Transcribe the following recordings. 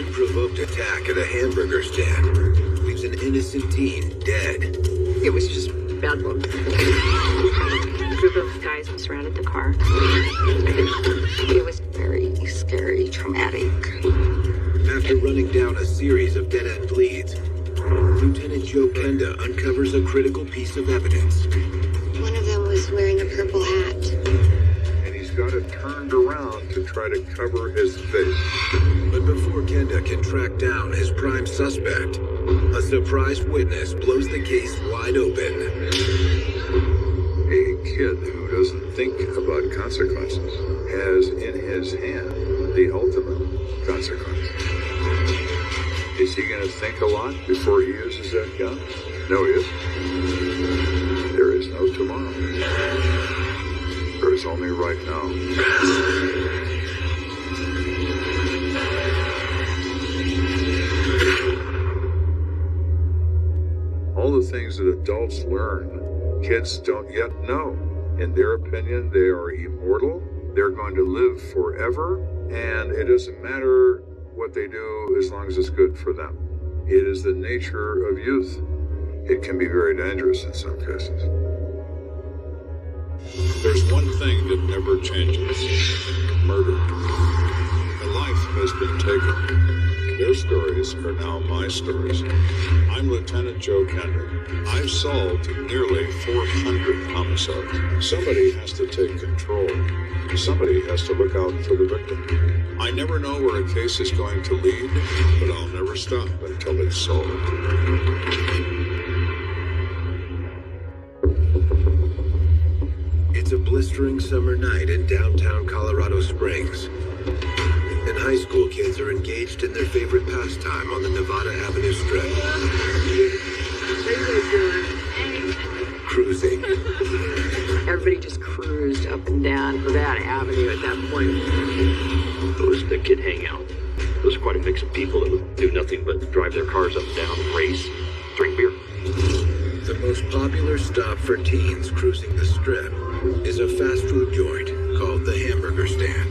unprovoked attack at a hamburger stand leaves an innocent teen dead. It was just bad luck. A group of guys surrounded the car. It was very scary, traumatic. After running down a series of dead-end leads, Lieutenant Joe Kenda uncovers a critical piece of evidence. One of them was wearing a purple hat. And he's got it turned around to try to cover his face. But before Kenda can track down his prime suspect, a surprise witness blows the case wide open. A kid who doesn't think about consequences has in his hand the ultimate consequence. Is he going to think a lot before he uses that gun? No, he isn't. There is no tomorrow. There is only right now. All the things that adults learn, kids don't yet know. In their opinion, they are immortal. They're going to live forever. And it doesn't matter what they do as long as it's good for them. It is the nature of youth. It can be very dangerous in some cases. There's one thing that never changes. Murder. A life has been taken. Their stories are now my stories. I'm Lieutenant Joe Kenda. I've solved nearly 400 homicides. Somebody has to take control. Somebody has to look out for the victim. I never know where a case is going to lead, but I'll never stop until it's solved. It's a blistering summer night in downtown Colorado Springs. And high school kids are engaged in their favorite pastime on the Nevada Avenue Strip. Cruising. Everybody just cruised up and down Nevada Avenue at that point. Those the kid hangout. There's quite a mix of people that would do nothing but drive their cars up and down, race, drink beer. The most popular stop for teens cruising the Strip is a fast food joint called the Hamburger Stand.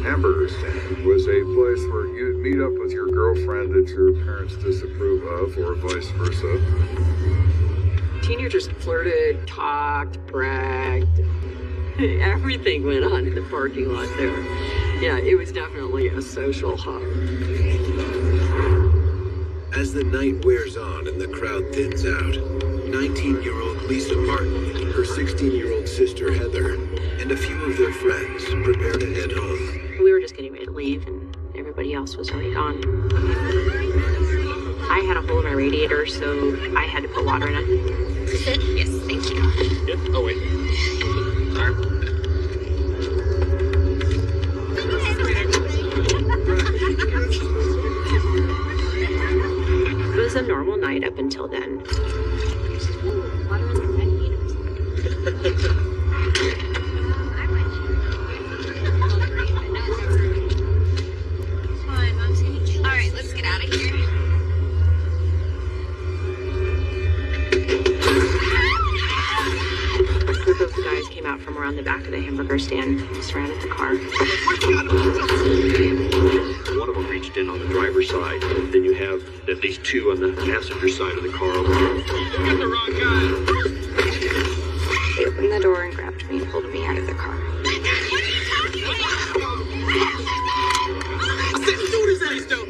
Hamburger Stand was a place where you'd meet up with your girlfriend that your parents disapprove of, or vice versa. Teenagers flirted, talked, bragged. Everything went on in the parking lot there. Yeah, it was definitely a social hub. As the night wears on and the crowd thins out, 19-year-old Lisa Martin, her 16-year-old sister Heather, and a few of their friends prepare to head home. We were just getting ready to leave, and everybody else was already gone. I had a hole in my radiator, so I had to put water in it. Yes, thank you. Yep. Oh, wait. Sorry. It was a normal night up until then. Water in the radiators. All right, let's get out of here. A group of guys came out from around the back of the hamburger stand, surrounded the car. One of them reached in on the driver's side. Then you have at least two on the passenger side of the car. You got the wrong guy. They opened the door and grabbed me and pulled me out of the car. I said, shoot his ass, though.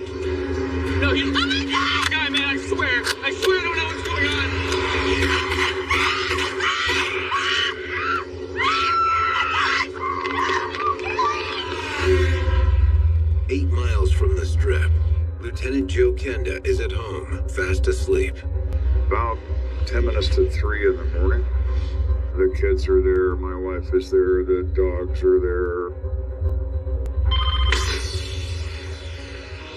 No, he. Oh my God! Guy, man, I swear I don't know what's going on. 8 miles from the Strip, Lieutenant Joe Kenda is at home, fast asleep. About 10 minutes to 3 in the morning. The kids are there, my wife is there, the dogs are there.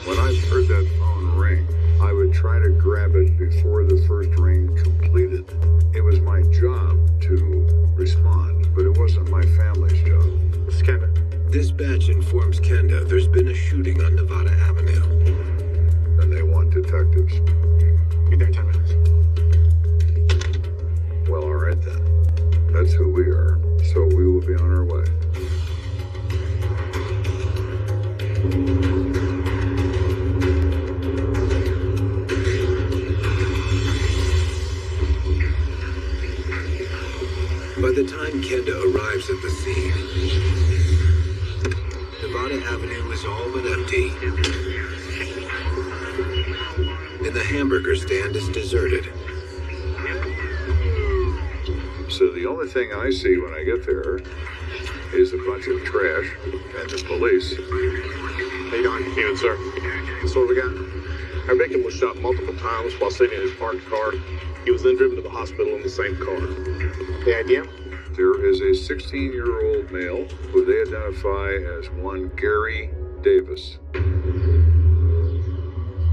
When I heard that phone ring, I would try to grab it before the first ring completed. It was my job to respond, but it wasn't my family's job. It's Kenda. Dispatch informs Kenda there's been a shooting on Nevada Avenue. And they want detectives. Be there in 10 minutes. Well, all right then. That's who we are. So we will be on our way. time Kenda arrives at the scene, Nevada Avenue is all but empty, and the hamburger stand is deserted. So the only thing I see when I get there is a bunch of trash and the police. How you doing? Even, sir. So what we got? Our victim was shot multiple times while sitting in his parked car. He was then driven to the hospital in the same car. The idea? There is a 16-year-old male who they identify as one Gary Davis.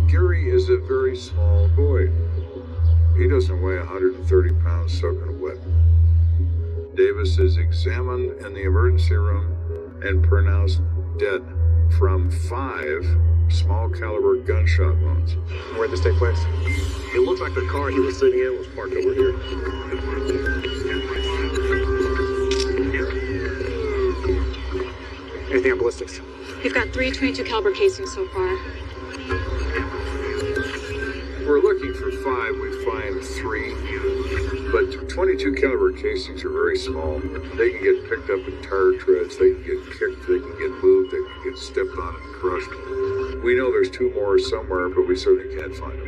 Gary is a very small boy. He doesn't weigh 130 pounds soaking wet. Davis is examined in the emergency room and pronounced dead from 5 small caliber gunshot wounds. Where'd this take place? It looks like the car he was sitting in was parked over here. Anything on ballistics? We've got 3 .22 caliber casings so far. We're looking for 5, we find 3. But 22 caliber casings are very small. They can get picked up in tire treads, they can get kicked, they can get moved, they can get stepped on and crushed. We know there's 2 more somewhere, but we certainly can't find them.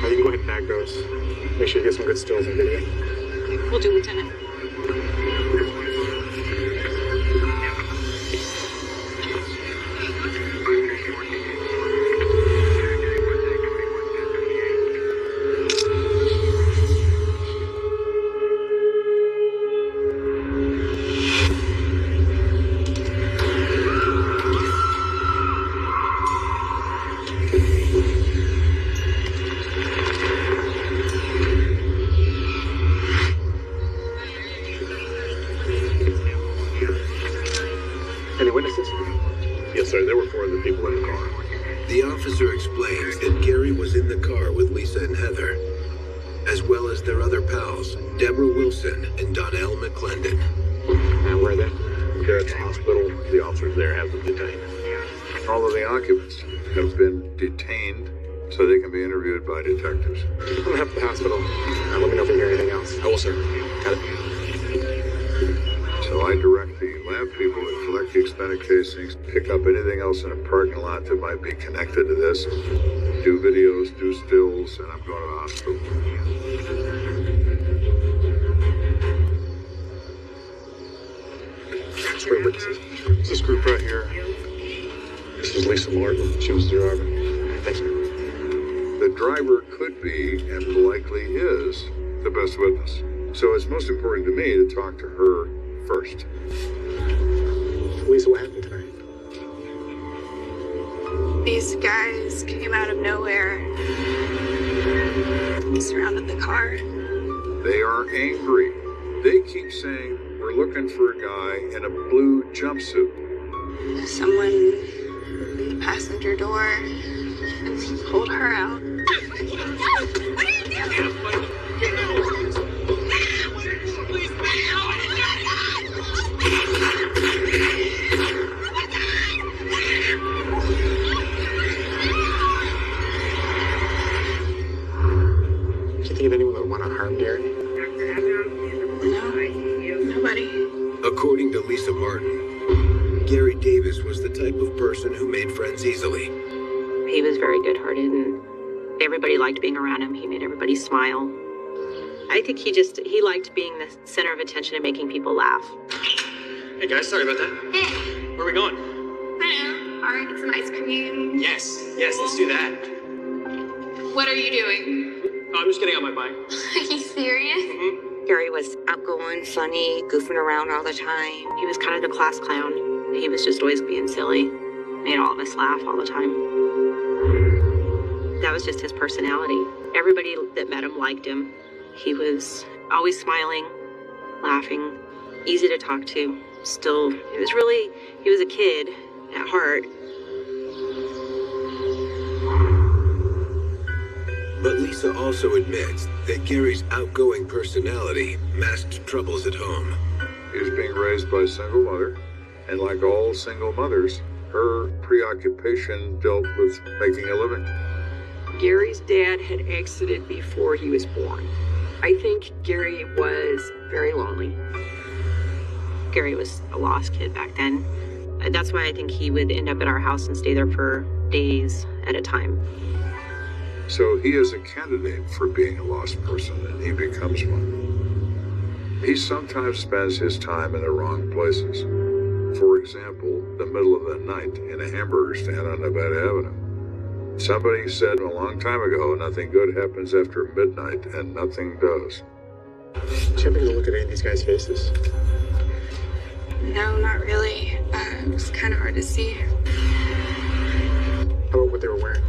You can go ahead and bag those. Make sure you get some good stills and video. Will do, Lieutenant. Any witnesses? Yes, sir. There were 4 other people in the car. The officer explains that Gary was in the car with Lisa and Heather, as well as their other pals, Deborah Wilson and Donnell McClendon. And where are they? They're at the hospital. The officers there have them detained. All of the occupants have been detained so they can be interviewed by detectives. I'm gonna head to the hospital. Let me know if you hear anything else. I will, sir. Got it. So I direct the lab people to collect the expended casings, pick up anything else in a parking lot that might be connected to this, do videos, do stills, and I'm going to the hospital. Three witnesses. It's this group right here. This is Lisa Martin. She was the driver. Thanks, man. The driver could be, and likely is, the best witness. So it's most important to me to talk to her first. Lisa, what happened tonight? These guys came out of nowhere, surrounded the car. They are angry. They keep saying, we're looking for a guy in a blue jumpsuit. Someone in the passenger door and pulled her out. What are you doing? Did you think of anyone that would want to harm Gary? No, nobody. According to Lisa Martin, Gary Davis was the type of person who made friends easily. He was very good-hearted, and everybody liked being around him. He made everybody smile. I think he liked being the center of attention and making people laugh. Hey guys, sorry about that. Hey, Where are we going? I don't know. Alright, get some ice cream. Yes, let's do that. What are you doing? Oh, I'm just getting on my bike. Are you serious? Gary was outgoing, funny, goofing around all the time. He was kind of the class clown. He was just always being silly. Made all of us laugh all the time. That was just his personality. Everybody that met him liked him. He was always smiling, laughing, easy to talk to. Still, he was a kid at heart. But Lisa also admits that Gary's outgoing personality masked troubles at home. He was being raised by a single mother, and like all single mothers, her preoccupation dealt with making a living. Gary's dad had exited before he was born. I think Gary was very lonely. Gary was a lost kid back then. That's why I think he would end up at our house and stay there for days at a time. So he is a candidate for being a lost person, and he becomes one. He sometimes spends his time in the wrong places. For example, the middle of the night in a hamburger stand on Nevada Avenue. Somebody said a long time ago, nothing good happens after midnight, and nothing does. Did you happen to look at any of these guys' faces? No, not really. It was kind of hard to see. How about what they were wearing?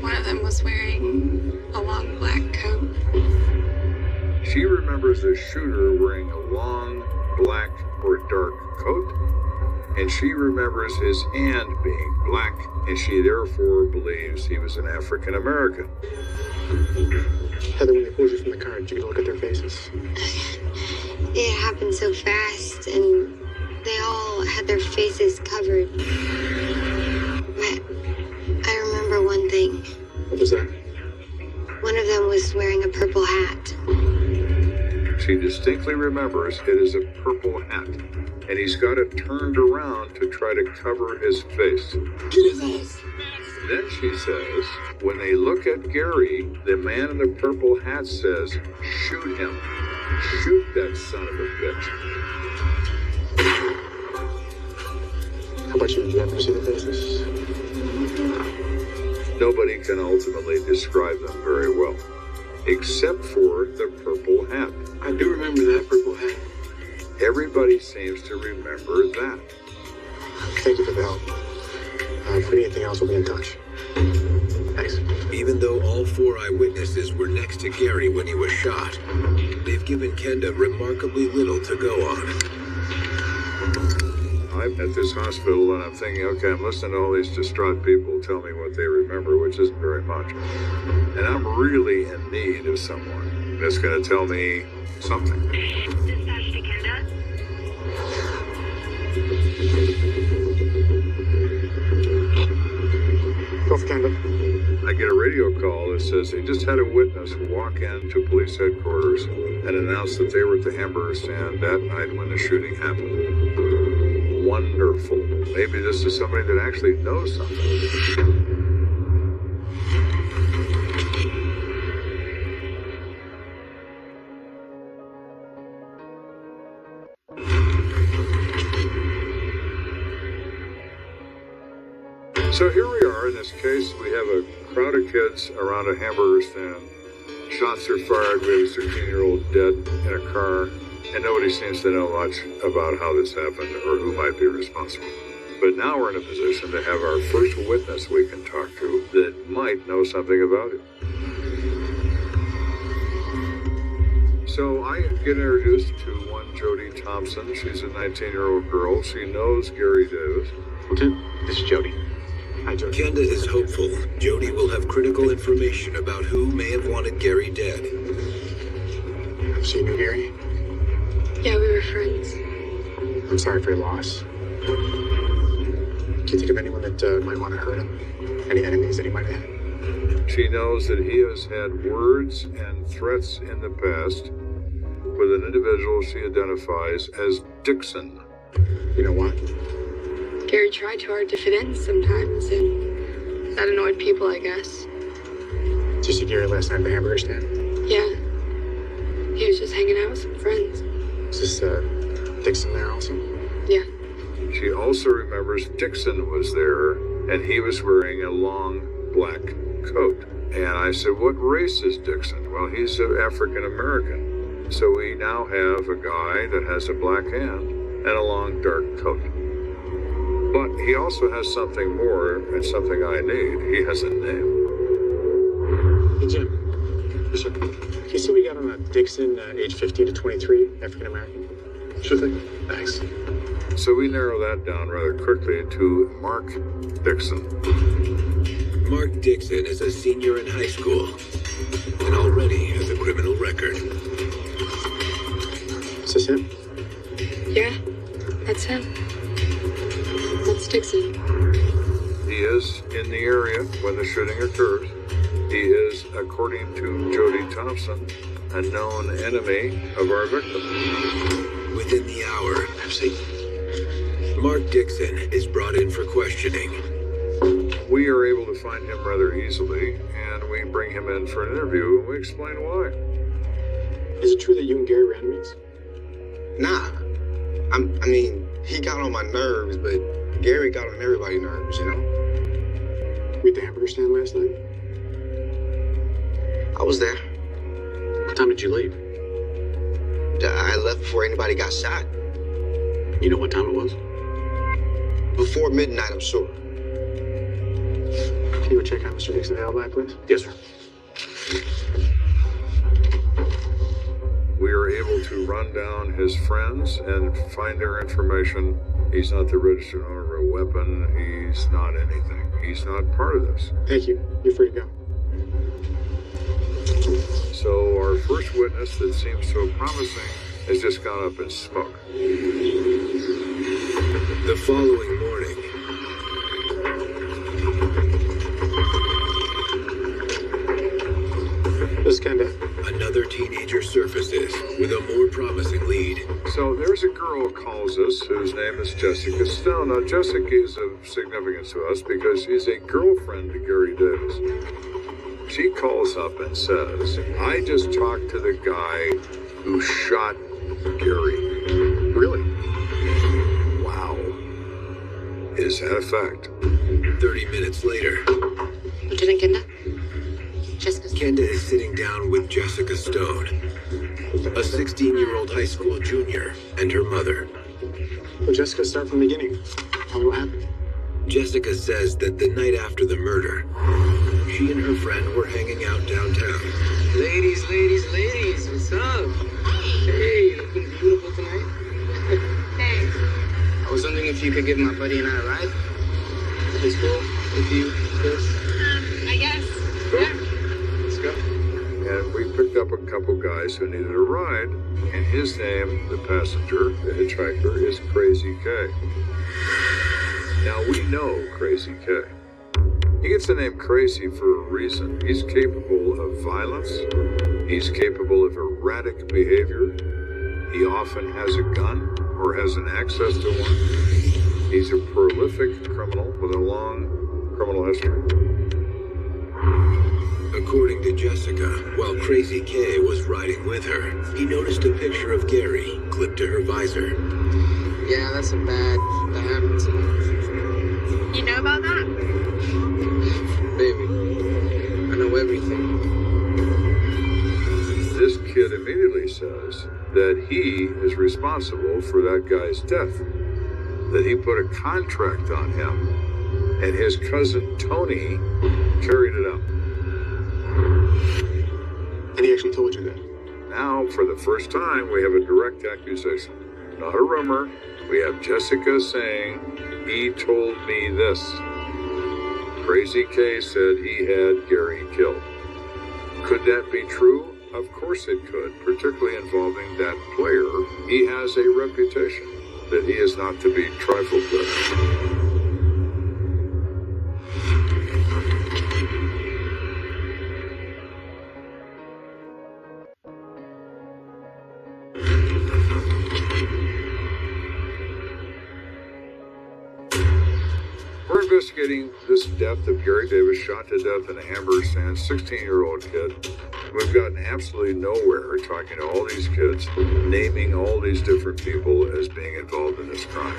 One of them was wearing a long black coat. She remembers the shooter wearing a long, black or dark coat, and she remembers his hand being black, and she therefore believes he was an African American. Heather, when they pulled you from the car, did you look at their faces? It happened so fast, and they all had their faces covered. But I remember one thing. What was that? One of them was wearing a purple hat. She distinctly remembers it is a purple hat, and he's got it turned around to try to cover his face. Then she says, when they look at Gary, the man in the purple hat says, shoot him. Shoot that son of a bitch. How about you? Did you happen to see the faces? Nobody can ultimately describe them very well, except for the purple hat. I do remember that purple hat. Everybody seems to remember that. Thank you for the help. If we need anything else, we'll be in touch. Thanks. Even though all 4 eyewitnesses were next to Gary when he was shot, they've given Kenda remarkably little to go on. I'm at this hospital and I'm thinking, okay, I'm listening to all these distraught people tell me what they remember, which isn't very much. And I'm really in need of someone that's going to tell me something. Go for Kenda. I get a radio call that says they just had a witness walk into police headquarters and announce that they were at the hamburger stand that night when the shooting happened. Wonderful. Maybe this is somebody that actually knows something. So here we are in this case. We have a crowd of kids around a hamburger stand. Shots are fired. We have a 16-year-old dead in a car. And nobody seems to know much about how this happened or who might be responsible. But now we're in a position to have our first witness we can talk to that might know something about it. So I get introduced to one Jody Thompson. She's a 19-year-old girl. She knows Gary Davis. Okay, this is Jody. Hi, Jody. Kenda is hopeful Jody will have critical information about who may have wanted Gary dead. So you knew Gary? Yeah, we were friends. I'm sorry for your loss. Can you think of anyone that might want to hurt him? Any enemies that he might have? She knows that he has had words and threats in the past with an individual she identifies as Dixon. You know what? Gary tried too hard to fit in sometimes, and that annoyed people, I guess. Did you see Gary last night at the hamburger stand? Yeah. He was just hanging out with some friends. Is this Dixon there also? Yeah. She also remembers Dixon was there, and he was wearing a long black coat. And I said, what race is Dixon? Well, he's African American. So we now have a guy that has a black hand and a long dark coat. But he also has something more and something I need. He has a name. Hey, Jim. Listen, can you see we got on a Dixon, age 15 to 23, African American? Sure thing. Thanks. So we narrow that down rather quickly to Mark Dixon. Mark Dixon is a senior in high school and already has a criminal record. Is this him? Yeah, that's him. That's Dixon. He is in the area when the shooting occurs. He He is, according to Jody Thompson, a known enemy of our victim. Within the hour, Mark Dixon is brought in for questioning. We are able to find him rather easily, and we bring him in for an interview, and we explain why. Is it true that you and Gary were enemies? Nah. I mean, he got on my nerves, but Gary got on everybody's nerves, you know? Were you at the hamburger stand last night? I was there. What time did you leave? I left before anybody got shot. You know what time it was? Before midnight, I'm sure. Can you go check out Mr. Dixon's alibi, please? Yes, sir. We are able to run down his friends and find their information. He's not the registered owner of a weapon. He's not anything. He's not part of this. Thank you. You're free to go. So our first witness that seems so promising has just gone up in smoke. The following morning, This is Kenda. another teenager surfaces with a more promising lead. So there's a girl who calls us whose name is Jessica Stone. Now Jessica is of significance to us because she's a girlfriend to Gary Davis. She calls up and says, I just talked to the guy who shot Gary. Really? Wow. Is that a fact? 30 minutes later, Lieutenant Kenda? Jessica's... Kenda is sitting down with Jessica Stone, a 16-year-old high school junior, and her mother. Well, Jessica, start from the beginning. Tell me what happened. Jessica says that the night after the murder, she and her friend were hanging out downtown. Ladies, what's up? Hey, looking beautiful tonight. Thanks. I was wondering if you could give my buddy and I a ride. Is it cool with you, Chris? I guess. Cool. Yeah. Let's go. And we picked up a couple guys who needed a ride, and his name, the passenger, the hitchhiker, is Crazy K. Now we know Crazy K. He gets the name Crazy for a reason. He's capable of violence. He's capable of erratic behavior. He often has a gun or has an access to one. He's a prolific criminal with a long criminal history. According to Jessica, while Crazy K was riding with her, he noticed a picture of Gary clipped to her visor. Yeah, that's a bad that happened to me. You know about that? Baby, I know everything. This kid immediately says that he is responsible for that guy's death, that he put a contract on him, and his cousin Tony carried it out. And he actually told you that? Now, for the first time, we have a direct accusation. Not a rumor. We have Jessica saying, he told me this. Crazy K said he had Gary killed. Could that be true? Of course it could, particularly involving that player. He has a reputation that he is not to be trifled with. We're investigating this death of Gary Davis, shot to death in a hamburger stand, 16-year-old kid. We've gotten absolutely nowhere talking to all these kids, naming all these different people as being involved in this crime,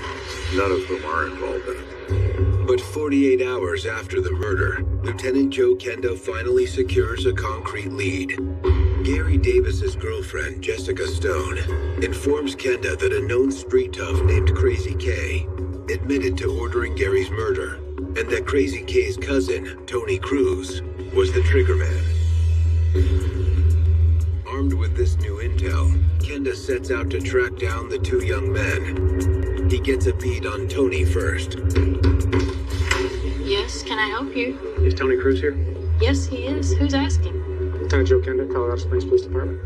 none of whom are involved in it. But 48 hours after the murder, Lieutenant Joe Kenda finally secures a concrete lead. Gary Davis's girlfriend, Jessica Stone, informs Kenda that a known street tough named Crazy K admitted to ordering Gary's murder, and that Crazy K's cousin, Tony Cruz, was the triggerman. Armed with this new intel, Kenda sets out to track down the two young men. He gets a beat on Tony first. Yes, can I help you? Is Tony Cruz here? Yes, he is. Who's asking? Lieutenant Joe Kenda, Colorado Springs Police Department.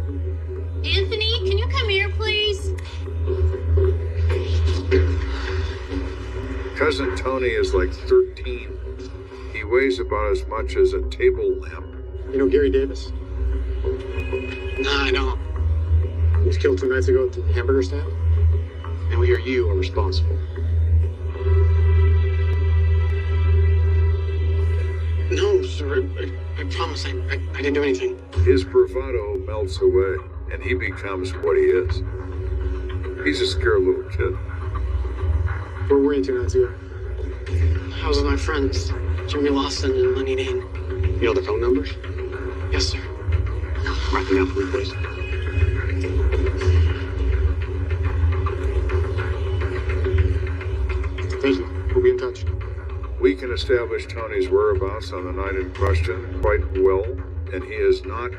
Anthony, can you come here, please? Cousin Tony is like 13. He weighs about as much as a table lamp. You know Gary Davis? Nah, I don't. He was killed 2 nights ago at the hamburger stand. And we hear you are responsible. No, sir. I promise I didn't do anything. His bravado melts away, and he becomes what he is. He's a scared little kid. Where were you 2 nights ago? I was with my friends, Jimmy Lawson and Lenny Dane. You know the phone numbers? Yes, sir. Write them down for me, please. Thank you. We'll be in touch. We can establish Tony's whereabouts on the night in question quite well, and he is not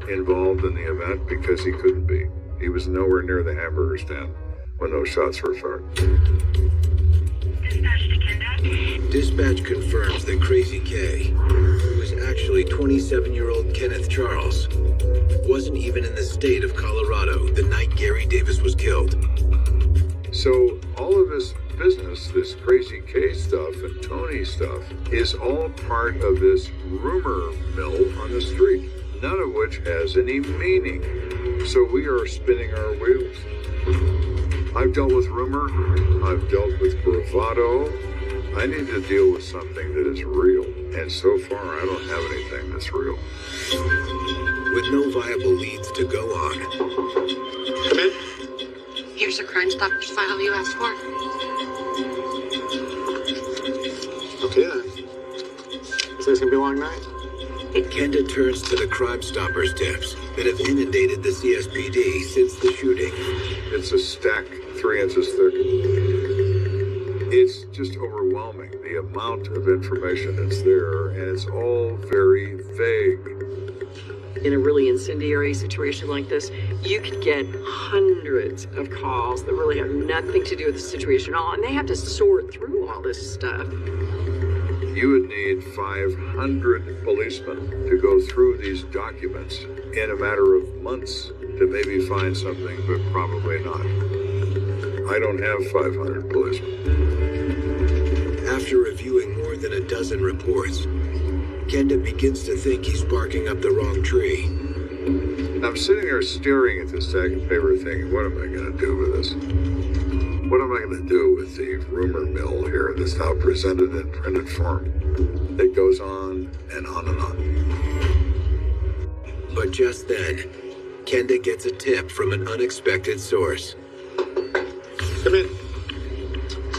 involved in the event because he couldn't be. He was nowhere near the hamburger stand when those shots were fired. Dispatch confirms that Crazy K, who was actually 27-year-old Kenneth Charles, wasn't even in the state of Colorado the night Gary Davis was killed. So all of this business, this Crazy K stuff and Tony stuff, is all part of this rumor mill on the street, none of which has any meaning. So we are spinning our wheels. I've dealt with rumor, I've dealt with bravado. I need to deal with something that is real, and so far I don't have anything that's real. With no viable leads to go on. Come in. Here's your Crime Stoppers file you asked for. Okay then. So it's gonna be a long night? Kenda turns to the Crime Stoppers tips that have inundated the CSPD since the shooting. It's a stack 3 inches thick. It's just overwhelming, the amount of information that's there, and it's all very vague. In a really incendiary situation like this, you could get hundreds of calls that really have nothing to do with the situation at all, and they have to sort through all this stuff. You would need 500 policemen to go through these documents in a matter of months to maybe find something, but probably not. I don't have 500 policemen. After reviewing more than a dozen reports, Kenda begins to think he's barking up the wrong tree. I'm sitting there staring at this stack of paper thinking, what am I going to do with this? What am I going to do with the rumor mill here that's now presented in printed form? It goes on and on and on. But just then, Kenda gets a tip from an unexpected source. Come in.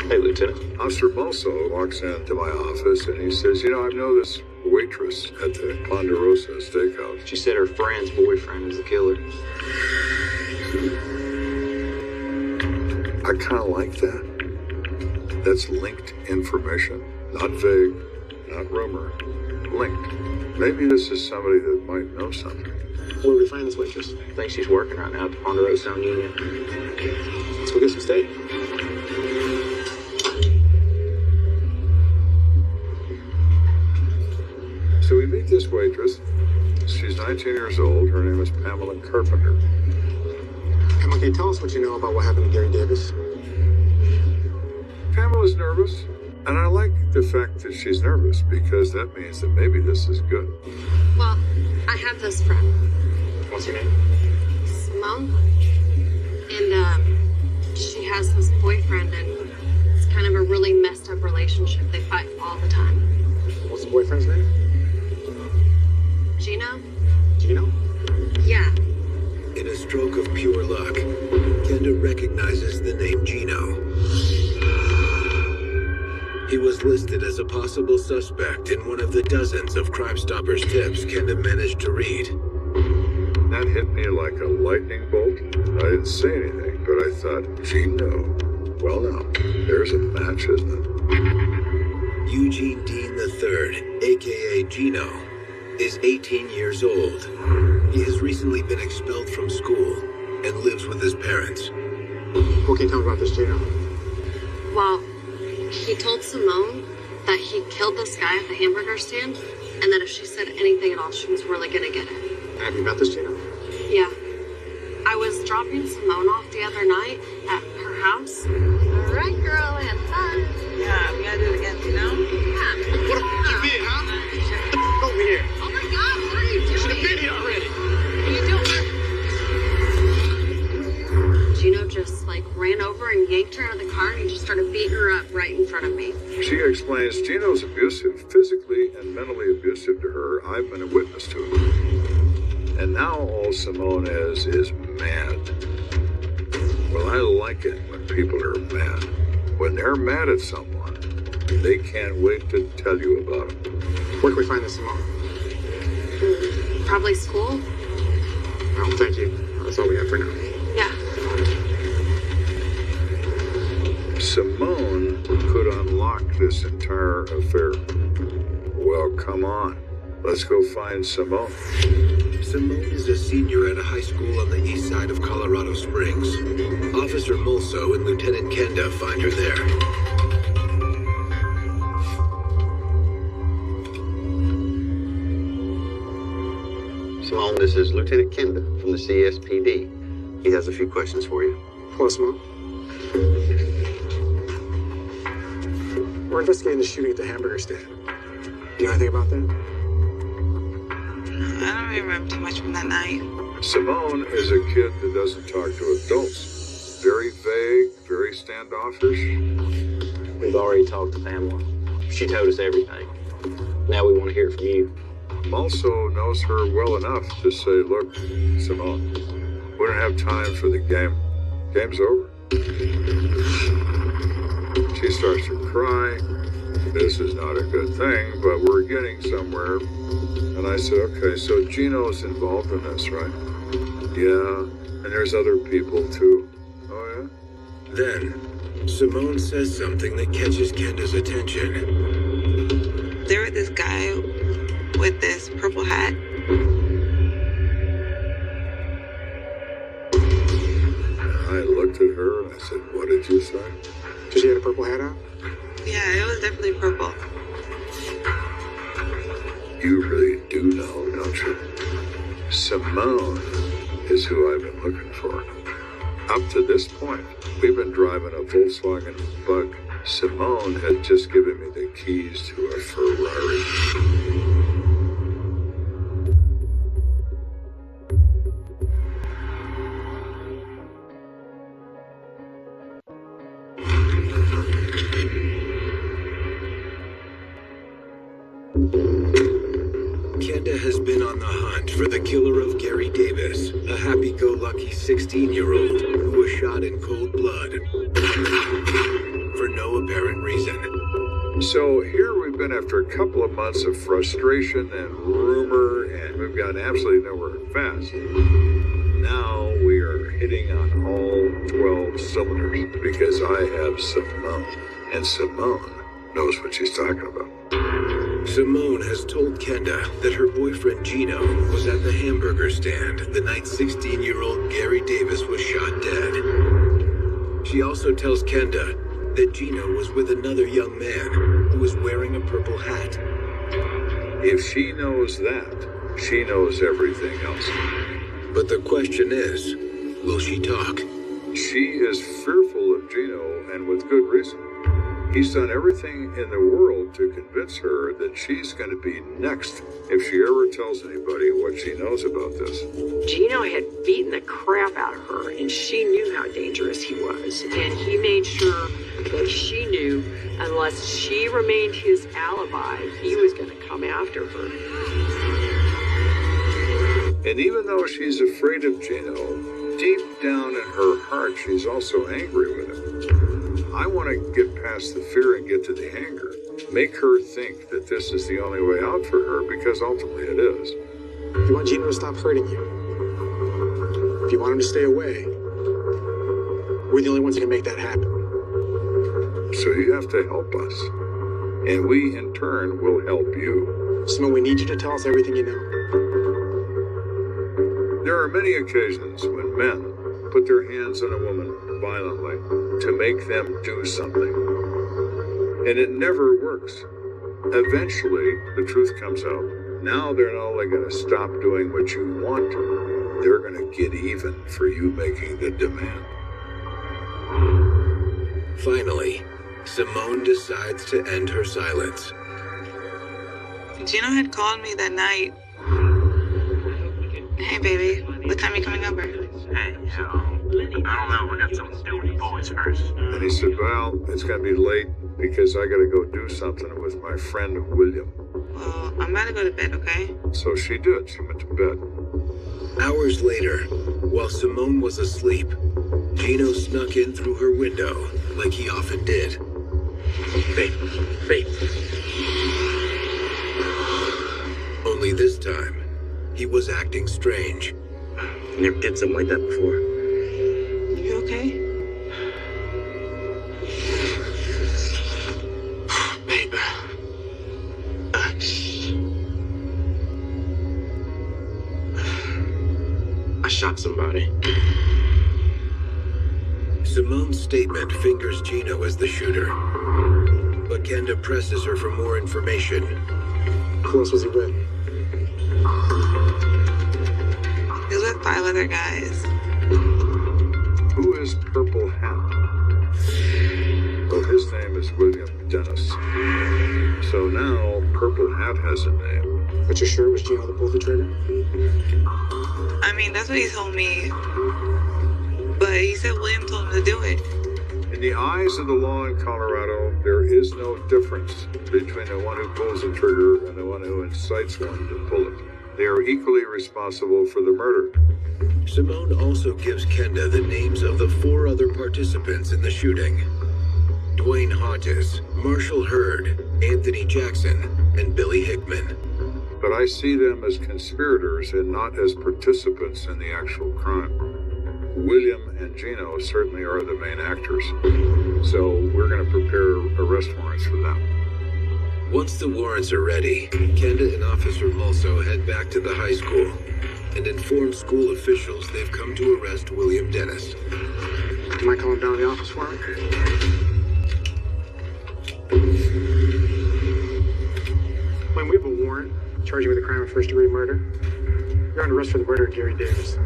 Hey, Lieutenant. Officer Balso walks into my office and he says, you know, I know this waitress at the Ponderosa Steakhouse. She said her friend's boyfriend is the killer. I kind of like that. That's linked information. Not vague, not rumor. Linked. Maybe this is somebody that might know something. Where do we find this waitress? I think she's working right now at the Ponderosa Sound Union. Let's go get some steak. So we meet this waitress. She's 19 years old. Her name is Pamela Carpenter. Come on, can you tell us what you know about what happened to Gary Davis? Pamela's nervous, and I like the fact that she's nervous because that means that maybe this is good. Well, I have this friend, What's her name? Simone, and she has this boyfriend, and it's kind of a really messed up relationship. They fight all the time. What's the boyfriend's name? Gino? Gino? Yeah. In a stroke of pure luck, Kenda recognizes the name Gino. He was listed as a possible suspect in one of the dozens of Crime Stoppers tips Kenda managed to read. That hit me like a lightning bolt. I didn't say anything, but I thought, Gino. Well, now, there's a match, isn't it? Eugene Dean III, a.k.a. Gino, is 18 years old. He has recently been expelled from school and lives with his parents. What can you tell me about this Gino? Well, he told Simone that he killed this guy at the hamburger stand, and that if she said anything at all, she was really gonna get it. Have you met this Gino? Yeah. I was dropping Simone off the other night at her house. All right, girl, have fun. Yeah, we gotta do it again, you know? Yeah. What you been, huh? Over here. Oh my God, what are you doing? yanked her out of the car and he just started beating her up right in front of me. She explains Gino's abusive, physically and mentally abusive to her. I've been a witness to it. And now all Simone is mad. Well, I like it when people are mad. When they're mad at someone, they can't wait to tell you about it. Where can we find this, Simone? Probably school. Oh, thank you. That's all we have for now. Yeah. Simone could unlock this entire affair. Well, come on. Let's go find Simone. Simone is a senior at a high school on the east side of Colorado Springs. Officer Mulso and Lieutenant Kenda find her there. Simone, this is Lieutenant Kenda from the CSPD. He has a few questions for you. Hello, Simone. We're investigating the shooting at the hamburger stand. You know anything about that? I don't remember too much from that night. Simone is a kid that doesn't talk to adults. Very vague, very standoffish. We've already talked to Pamela. She told us everything. Now we want to hear from you. Also knows her well enough to say, look, Simone, we don't have time for the game. Game's over. She starts to cry. This is not a good thing, but we're getting somewhere. And I said, okay, so Gino's involved in this, right? Yeah, and there's other people too. Oh, yeah? Then, Simone says something that catches Kenda's attention. There was this guy with this purple hat. I looked at her and I said, what did you say? Did she have a purple hat on? Yeah, it was definitely purple. You really do know, don't you? Simone is who I've been looking for. Up to this point, we've been driving a Volkswagen Bug. Simone had just given me the keys to a Ferrari. Kenda has been on the hunt for the killer of Gary Davis, a happy-go-lucky 16-year-old who was shot in cold blood for no apparent reason. So here we've been after a couple of months of frustration and rumor, and we've gotten absolutely nowhere fast. Now we are hitting on all 12 cylinders because I have Simone, and Simone knows what she's talking about. Simone has told Kenda that her boyfriend Gino was at the hamburger stand the night 16-year-old Gary Davis was shot dead. She also tells Kenda that Gino was with another young man who was wearing a purple hat. If she knows that, she knows everything else. But the question is, will she talk? She is fearful of Gino, and with good reason. He's done everything in the world to convince her that she's going to be next if she ever tells anybody what she knows about this. Gino had beaten the crap out of her, and she knew how dangerous he was. And he made sure that she knew unless she remained his alibi, he was going to come after her. And even though she's afraid of Gino, deep down in her heart, she's also angry with him. I want to get past the fear and get to the anger. Make her think that this is the only way out for her, because ultimately it is. If you want Gino to stop hurting you, if you want him to stay away, we're the only ones who can make that happen. So you have to help us. And we, in turn, will help you. Simone, we need you to tell us everything you know. There are many occasions when men put their hands on a woman violently to make them do something. And it never works. Eventually, the truth comes out. Now they're not only going to stop doing what you want, they're going to get even for you making the demand. Finally, Simone decides to end her silence. Gino had called me that night. Hey, baby, what time are you coming over? Hey, I don't know. We got something to do with the boys. Poisoners. And he said, well, it's going to be late because I got to go do something with my friend William. Well, I'm about to go to bed, okay? So she did. She went to bed. Hours later, while Simone was asleep, Gino snuck in through her window, like he often did. Babe. Only this time, he was acting strange. Never did something like that before. You okay? Babe. I shot somebody. Simone's statement fingers Gino as the shooter, but Kenda presses her for more information. Who else was he with? He was with 5 other guys. Who is Purple Hat? Well, his name is William Dennis. So now Purple Hat has a name. But you're sure it was Gino that pulled the trigger? I mean, that's what he told me. But he said William told him to do it. In the eyes of the law in Colorado, there is no difference between the one who pulls the trigger and the one who incites one to pull it. They are equally responsible for the murder. Simone also gives Kenda the names of the 4 other participants in the shooting: Dwayne Hodges, Marshall Hurd, Anthony Jackson, and Billy Hickman. But I see them as conspirators and not as participants in the actual crime. William and Gino certainly are the main actors, so we're going to prepare arrest warrants for them. Once the warrants are ready, Kenda and Officer Mulso head back to the high school and inform school officials they've come to arrest William Dennis. Do you mind calling down to the office for him? When we have a warrant charging you with a crime of first-degree murder, you're under arrest for the murder of Gary Davis.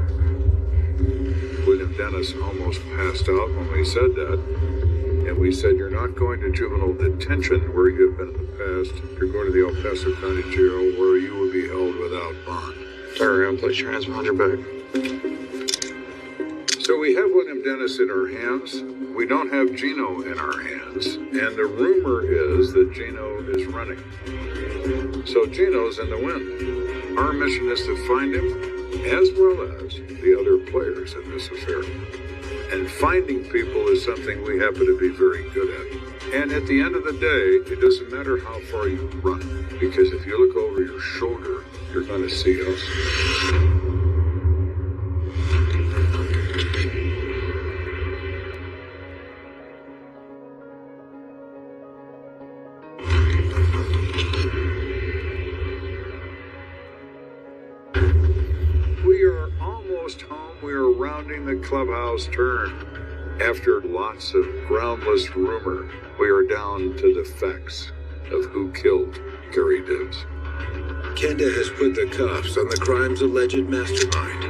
William Dennis almost passed out when we said that. And we said, you're not going to juvenile detention where you have been in the past. You're going to the El Paso County Jail where you will be held without bond. Turn around, place your hands behind your back. So we have William Dennis in our hands. We don't have Gino in our hands. And the rumor is that Gino is running. So Gino's in the wind. Our mission is to find him, as well as the other players in this affair. And finding people is something we happen to be very good at. And at the end of the day, it doesn't matter how far you run, because if you look over your shoulder, you're going to see us. Home, we are rounding the clubhouse turn. After lots of groundless rumor, we are down to the facts of who killed Gary Davis. Kenda has put the cuffs on the crime's alleged mastermind,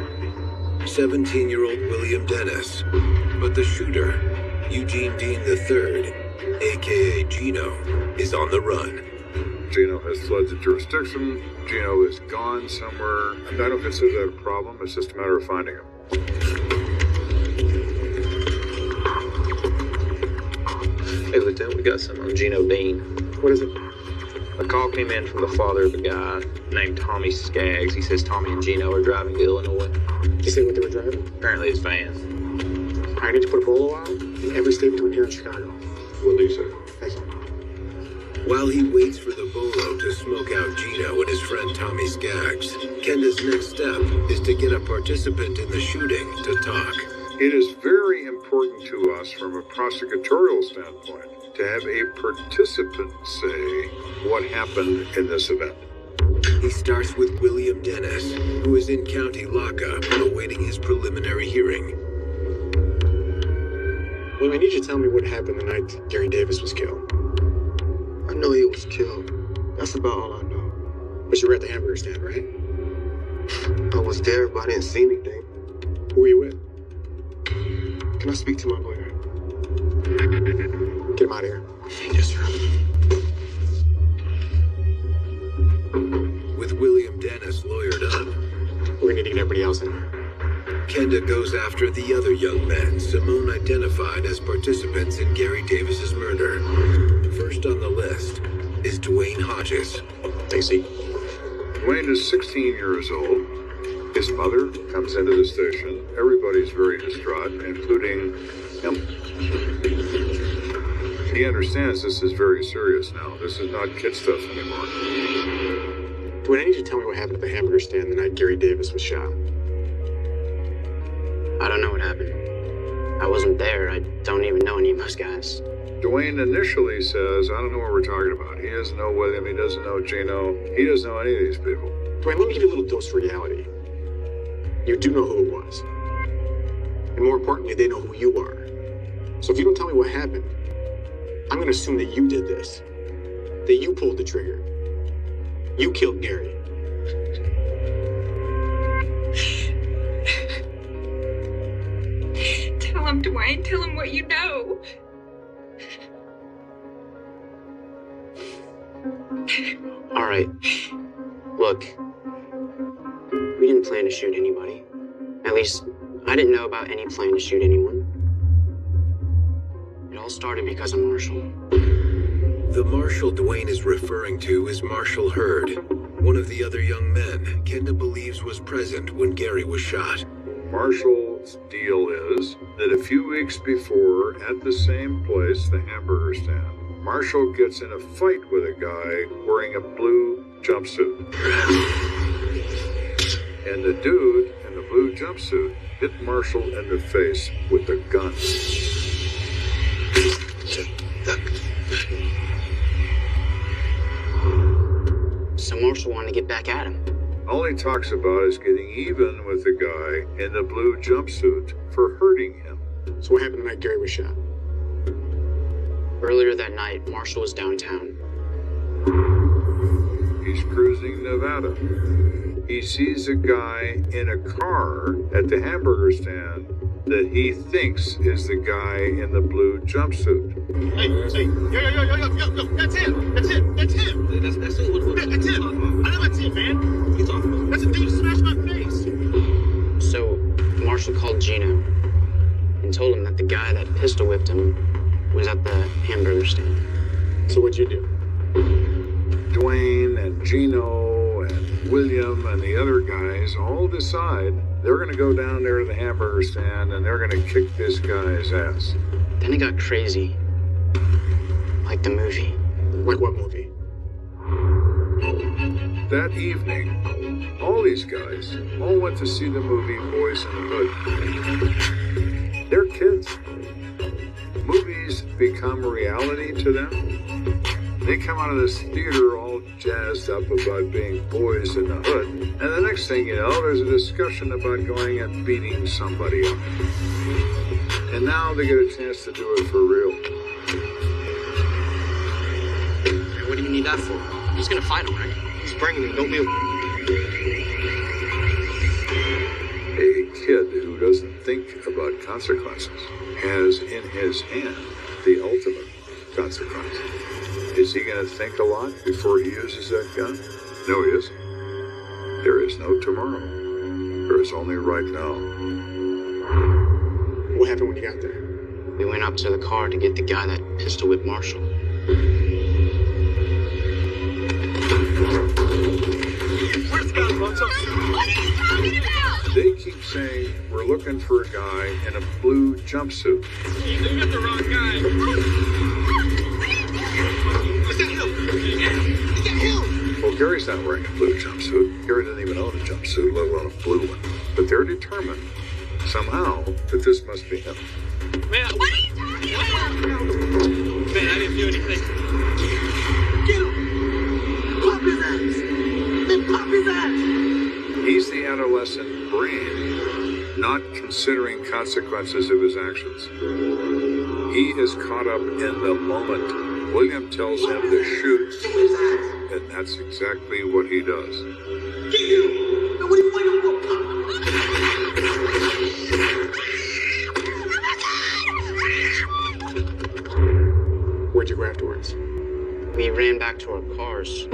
17-year-old William Dennis. But the shooter, Eugene Dean III, a.k.a. Gino, is on the run. Gino has fled the jurisdiction. Gino is gone somewhere. I don't consider that a problem. It's just a matter of finding him. Hey, Lieutenant, we got something on Gino Dean. What is it? A call came in from the father of a guy named Tommy Skaggs. He says Tommy and Gino are driving to Illinois. Did you say what they were driving? Apparently his van. I need to put a bolo out in every state between here and Chicago. Will do, sir. Thank you. While he waits for the bolo to smoke out Gino and his friend Tommy Skaggs, Kenda's next step is to get a participant in the shooting to talk. It is very important to us from a prosecutorial standpoint to have a participant say what happened in this event. He starts with William Dennis, who is in county lockup awaiting his preliminary hearing. Well, I need you to tell me what happened the night Gary Davis was killed. I know he was killed. That's about all I know. But you were at the hamburger stand, right? I was there, but I didn't see anything. Who were you with? Can I speak to my lawyer? Get him out of here. Yes, sir. With William Dennis lawyered up, we're gonna need to get everybody else in here. Kenda goes after the other young men Simone identified as participants in Gary Davis's murder. First on the list is Dwayne Hodges. Stacy. Dwayne is 16 years old. His mother comes into the station. Everybody's very distraught, including him. He understands this is very serious now. This is not kid stuff anymore. Dwayne, I need you to tell me what happened at the hamburger stand the night Gary Davis was shot. I don't know what happened. I wasn't there. I don't even know any of those guys. Dwayne initially says, I don't know what we're talking about. He doesn't know William. He doesn't know Gino. He doesn't know any of these people. Dwayne, let me give you a little dose of reality. You do know who it was. And more importantly, they know who you are. So if you don't tell me what happened, I'm going to assume that you did this. That you pulled the trigger. You killed Gary. Tell him, Dwayne. Tell him what you know. All right. Look, we didn't plan to shoot anybody. At least, I didn't know about any plan to shoot anyone. It all started because of Marshall. The Marshall Dwayne is referring to is Marshall Hurd, one of the other young men Kenda believes was present when Gary was shot. Marshall's deal is that a few weeks before, at the same place, the hamburger stand, Marshall gets in a fight with a guy wearing a blue jumpsuit. And the dude in the blue jumpsuit hit Marshall in the face with a gun. So Marshall wanted to get back at him. All he talks about is getting even with the guy in the blue jumpsuit for hurting him. So what happened the night Gary was shot? Earlier that night, Marshall was downtown. He's cruising Nevada. He sees a guy in a car at the hamburger stand that he thinks is the guy in the blue jumpsuit. Hey, yo, that's him. That's him. That's him. That's it. That's him. I know that's him, man. He's off. That's a dude who smashed my face. So Marshall called Gino and told him that the guy that pistol whipped him was at the hamburger stand. So what'd you do? Dwayne and Gino and William and the other guys all decide they're going to go down there to the hamburger stand and they're going to kick this guy's ass. Then it got crazy. Like the movie. Like what movie? That evening, all these guys all went to see the movie Boys in the Hood. They're kids. Movies become reality to them. They come out of this theater all jazzed up about being boys in the hood. And the next thing you know, there's a discussion about going and beating somebody up. And now they get a chance to do it for real. Hey, what do you need that for? He's gonna fight him, right? He's bringing him. Don't be A kid who doesn't think about consequences has in his hand the ultimate consequence. Is he going to think a lot before he uses that gun? No, he isn't. There is no tomorrow. There is only right now. What happened when you got there? We went up to the car to get the guy that pistol whipped Marshall. Where's the guy? What are you talking about? They keep saying we're looking for a guy in a blue jumpsuit. You got the wrong guy. Is that him? Is that him? Well, Gary's not wearing a blue jumpsuit. Gary doesn't even own a jumpsuit, let alone a blue one. But they're determined, somehow, that this must be him. Man, what are you talking about? Man, I didn't do anything. Get him! Pop his ass! Then pop his ass! He's the adolescent brain, not considering consequences of his actions. He is caught up in the moment. William tells him to shoot, and that's exactly what he does. Get you! Now what are you waiting for? Where'd you go afterwards? We ran back to our cars.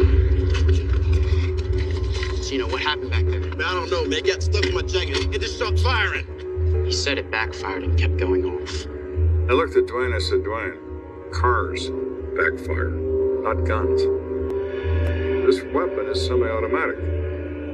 Gino, what happened back there? Man, I don't know, man. Got stuck in my jacket. It just stopped firing. He said it backfired and kept going off. I looked at Dwayne. I said, Dwayne, cars backfire, not guns. This weapon is semi-automatic.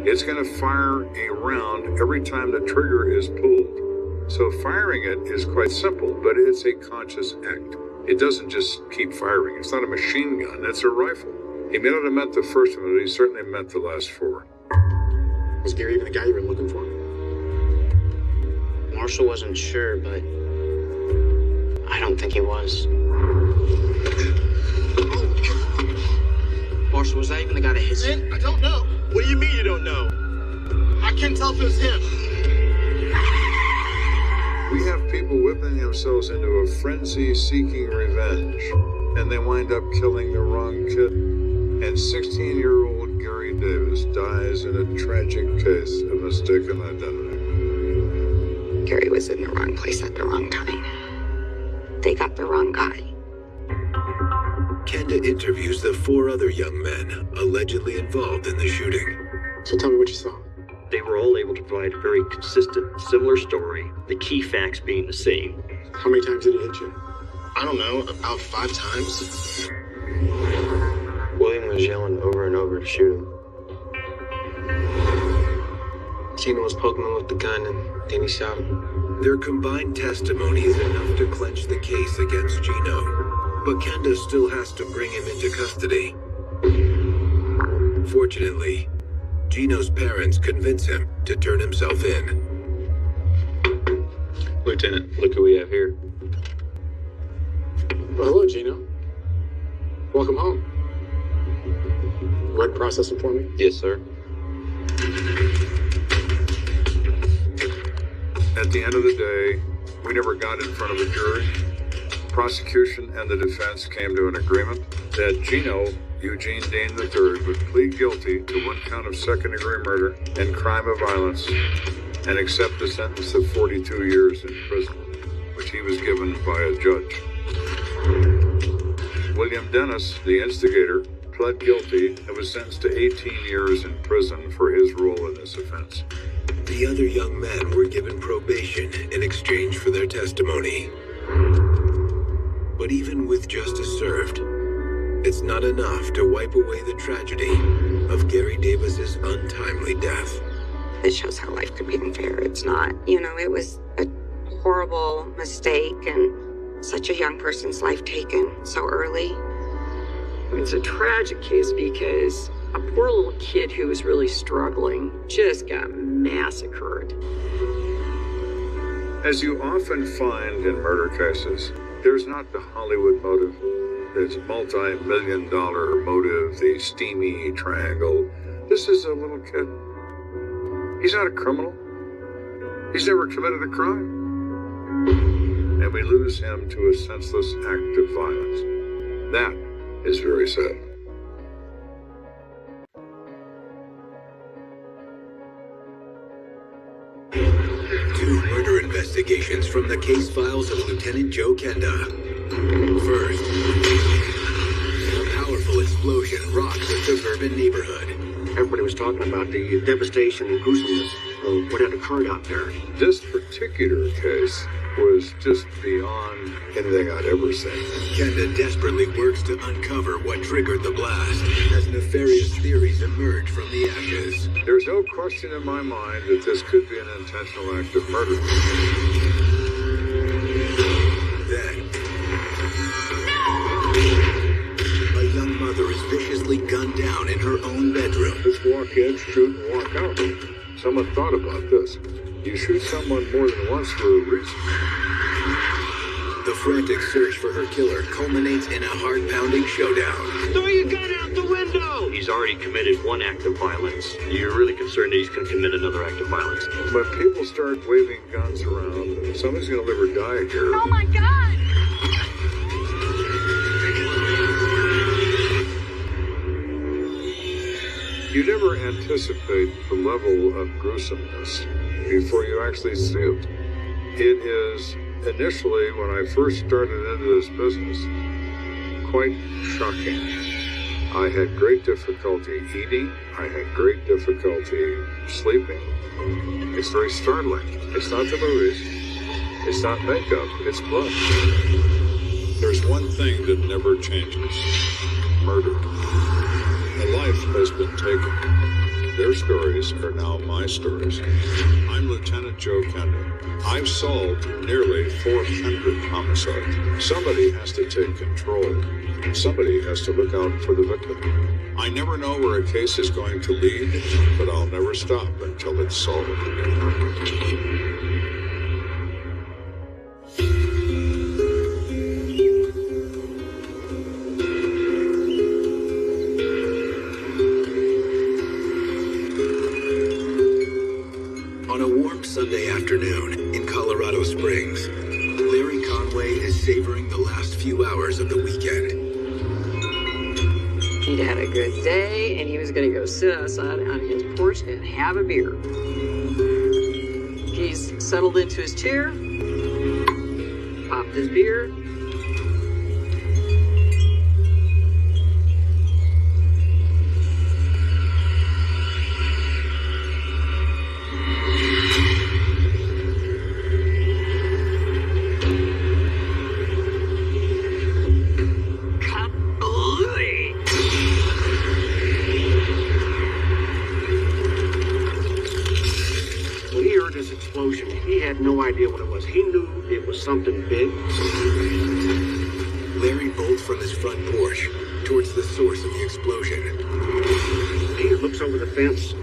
It's going to fire a round every time the trigger is pulled. So firing it is quite simple, but it's a conscious act. It doesn't just keep firing. It's not a machine gun. It's a rifle. He may not have meant the first one, but he certainly meant the last four. Was Gary even the guy you were looking for? Marshall wasn't sure, but I don't think he was. Marshall, was that even the guy that hit you? Man, I don't know. What do you mean you don't know? I can't tell if it was him. We have people whipping themselves into a frenzy seeking revenge, and they wind up killing the wrong kid. And 16-year-old Gary Davis dies in a tragic case of mistaken identity. Gary was in the wrong place at the wrong time. They got the wrong guy. Kenda interviews the 4 other young men allegedly involved in the shooting. So tell me what you saw. They were all able to provide a very consistent, similar story, the key facts being the same. How many times did he hit you? I don't know, about 5 times. William was yelling over and over to shoot him. Gino was poking him with the gun and then he shot him. Their combined testimony is enough to clench the case against Gino, but Kenda still has to bring him into custody. Fortunately, Gino's parents convince him to turn himself in. Lieutenant, look who we have here. Well, hello, Gino. Welcome home. Word processing for me? Yes, sir. At the end of the day, we never got in front of a jury. Prosecution and the defense came to an agreement that Gino Eugene Dean III would plead guilty to 1 count of second-degree murder and crime of violence and accept a sentence of 42 years in prison, which he was given by a judge. William Dennis, the instigator, pled guilty and was sentenced to 18 years in prison for his role in this offense. The other young men were given probation in exchange for their testimony. But even with justice served, it's not enough to wipe away the tragedy of Gary Davis's untimely death. It shows how life could be unfair. It's not. You know, it was a horrible mistake and such a young person's life taken so early. It's a tragic case because a poor little kid who was really struggling just got massacred. As you often find in murder cases, there's not the Hollywood motive. There's multi-million-dollar motive, the steamy triangle. This is a little kid. He's not a criminal. He's never committed a crime. And we lose him to a senseless act of violence. That is very sad. Two murder investigations from the case files of Lieutenant Joe Kenda. First, a powerful explosion rocked the suburban neighborhood. Everybody was talking about the devastation and gruesomeness of what had occurred out there. This particular case was just beyond anything I'd ever seen. Kenda desperately works to uncover what triggered the blast as nefarious theories emerge from the ashes. There's no question in my mind that this could be an intentional act of murder. Then, a young mother is viciously gunned down in her own bedroom. Just walk in, shoot, and walk out. Someone thought about this. You shoot someone more than once for a reason. The frantic search for her killer culminates in a heart-pounding showdown. Throw your gun out the window! He's already committed one act of violence. You're really concerned that he's going to commit another act of violence. When people start waving guns around, somebody's going to live or die here. Oh my God! You never anticipate the level of gruesomeness before you actually see it. It is initially, when I first started into this business, quite shocking. I had great difficulty eating. I had great difficulty sleeping. It's very startling. It's not the movies. It's not makeup. It's blood. There's one thing that never changes. Murder. A life has been taken. Their stories are now my stories. I'm Lieutenant Joe Kendo. I've solved nearly 400 homicides. Somebody has to take control. Somebody has to look out for the victim. I never know where a case is going to lead, but I'll never stop until it's solved. On a warm Sunday afternoon in Colorado Springs, Larry Conway is savoring the last few hours of the weekend. He'd had a good day, and he was going to go sit outside on his porch and have a beer. He's settled into his chair, popped his beer. He had no idea what it was. He knew it was something big. Larry bolts from his front porch towards the source of the explosion. He looks over the fence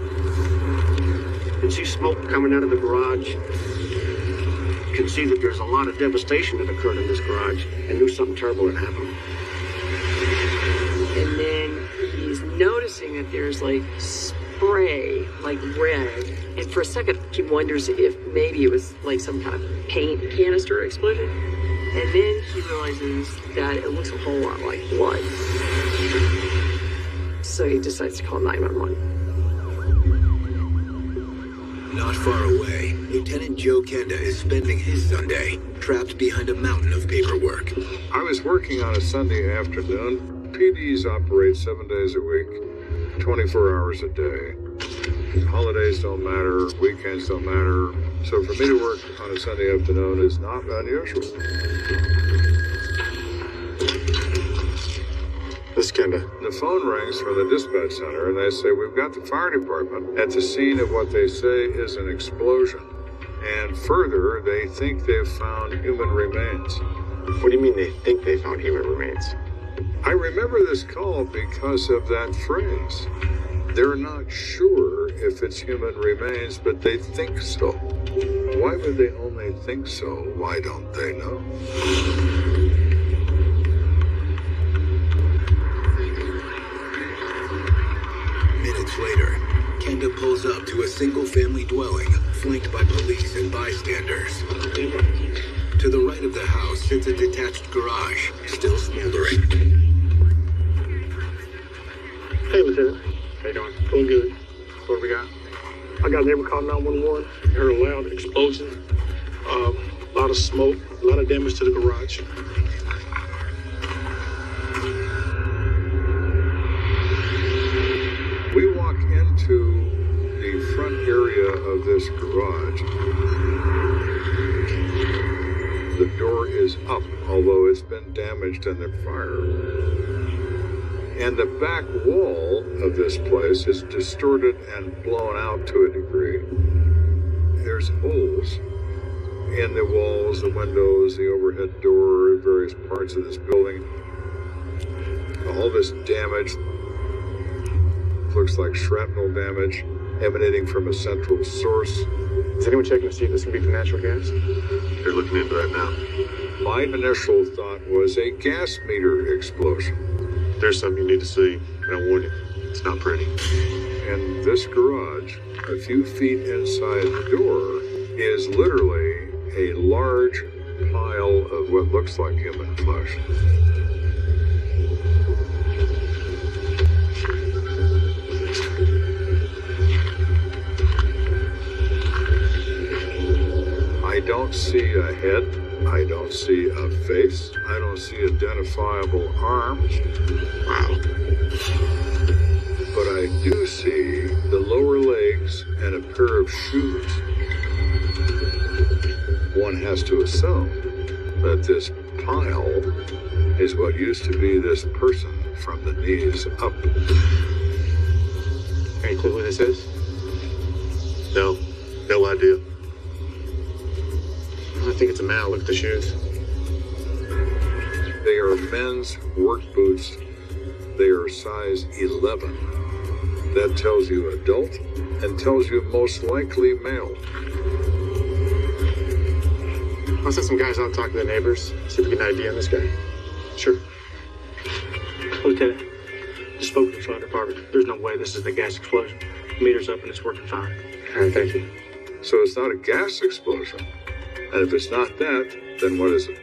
and sees smoke coming out of the garage. Can see that there's a lot of devastation that occurred in this garage and knew something terrible had happened. And then he's noticing that there's like spray, like red. And for a second, he wonders if maybe it was like some kind of paint canister explosion. And then he realizes that it looks a whole lot like blood. So he decides to call 911. Not far away, Lieutenant Joe Kenda is spending his Sunday trapped behind a mountain of paperwork. I was working on a Sunday afternoon. PDs operate 7 days a week, 24 hours a day. Holidays don't matter, weekends don't matter. So for me to work on a Sunday afternoon is not unusual. This is Kenda. The phone rings from the dispatch center and they say, we've got the fire department at the scene of what they say is an explosion. And further, they think they've found human remains. What do you mean they think they found human remains? I remember this call because of that phrase. They're not sure if it's human remains, but they think so. Why would they only think so? Why don't they know? Minutes later, Kenda pulls up to a single-family dwelling flanked by police and bystanders. To the right of the house sits a detached garage, still smoldering. Hey, Lieutenant. How you doing? Doing good. What do we got? I got a neighbor called 911. Heard a loud explosion. A lot of smoke. A lot of damage to the garage. We walk into the front area of this garage. The door is up, although it's been damaged in the fire. And the back wall of this place is distorted and blown out to a degree. There's holes in the walls, the windows, the overhead door, various parts of this building. All this damage looks like shrapnel damage emanating from a central source. Is anyone checking to see if this can be from natural gas? They're looking into that now. My initial thought was a gas meter explosion. There's something you need to see, and I warn you, it's not pretty. And this garage, a few feet inside the door, is literally a large pile of what looks like human flesh. I don't see a head. I don't see a face. I don't see identifiable arms. Wow. But I do see the lower legs and a pair of shoes. One has to assume that this pile is what used to be this person from the knees up. Any clue who this is? No idea. I think it's a man. Look at the shoes. They are men's work boots. They are size 11. That tells you adult and tells you most likely male. I'll send some guys out and talk to the neighbors, see if we get an idea on this guy. Sure. Lieutenant, just spoke to the fire department. There's no way this is the gas explosion. Meter's up and it's working fine. All right, thank you. So it's not a gas explosion. And if it's not that, then what is it?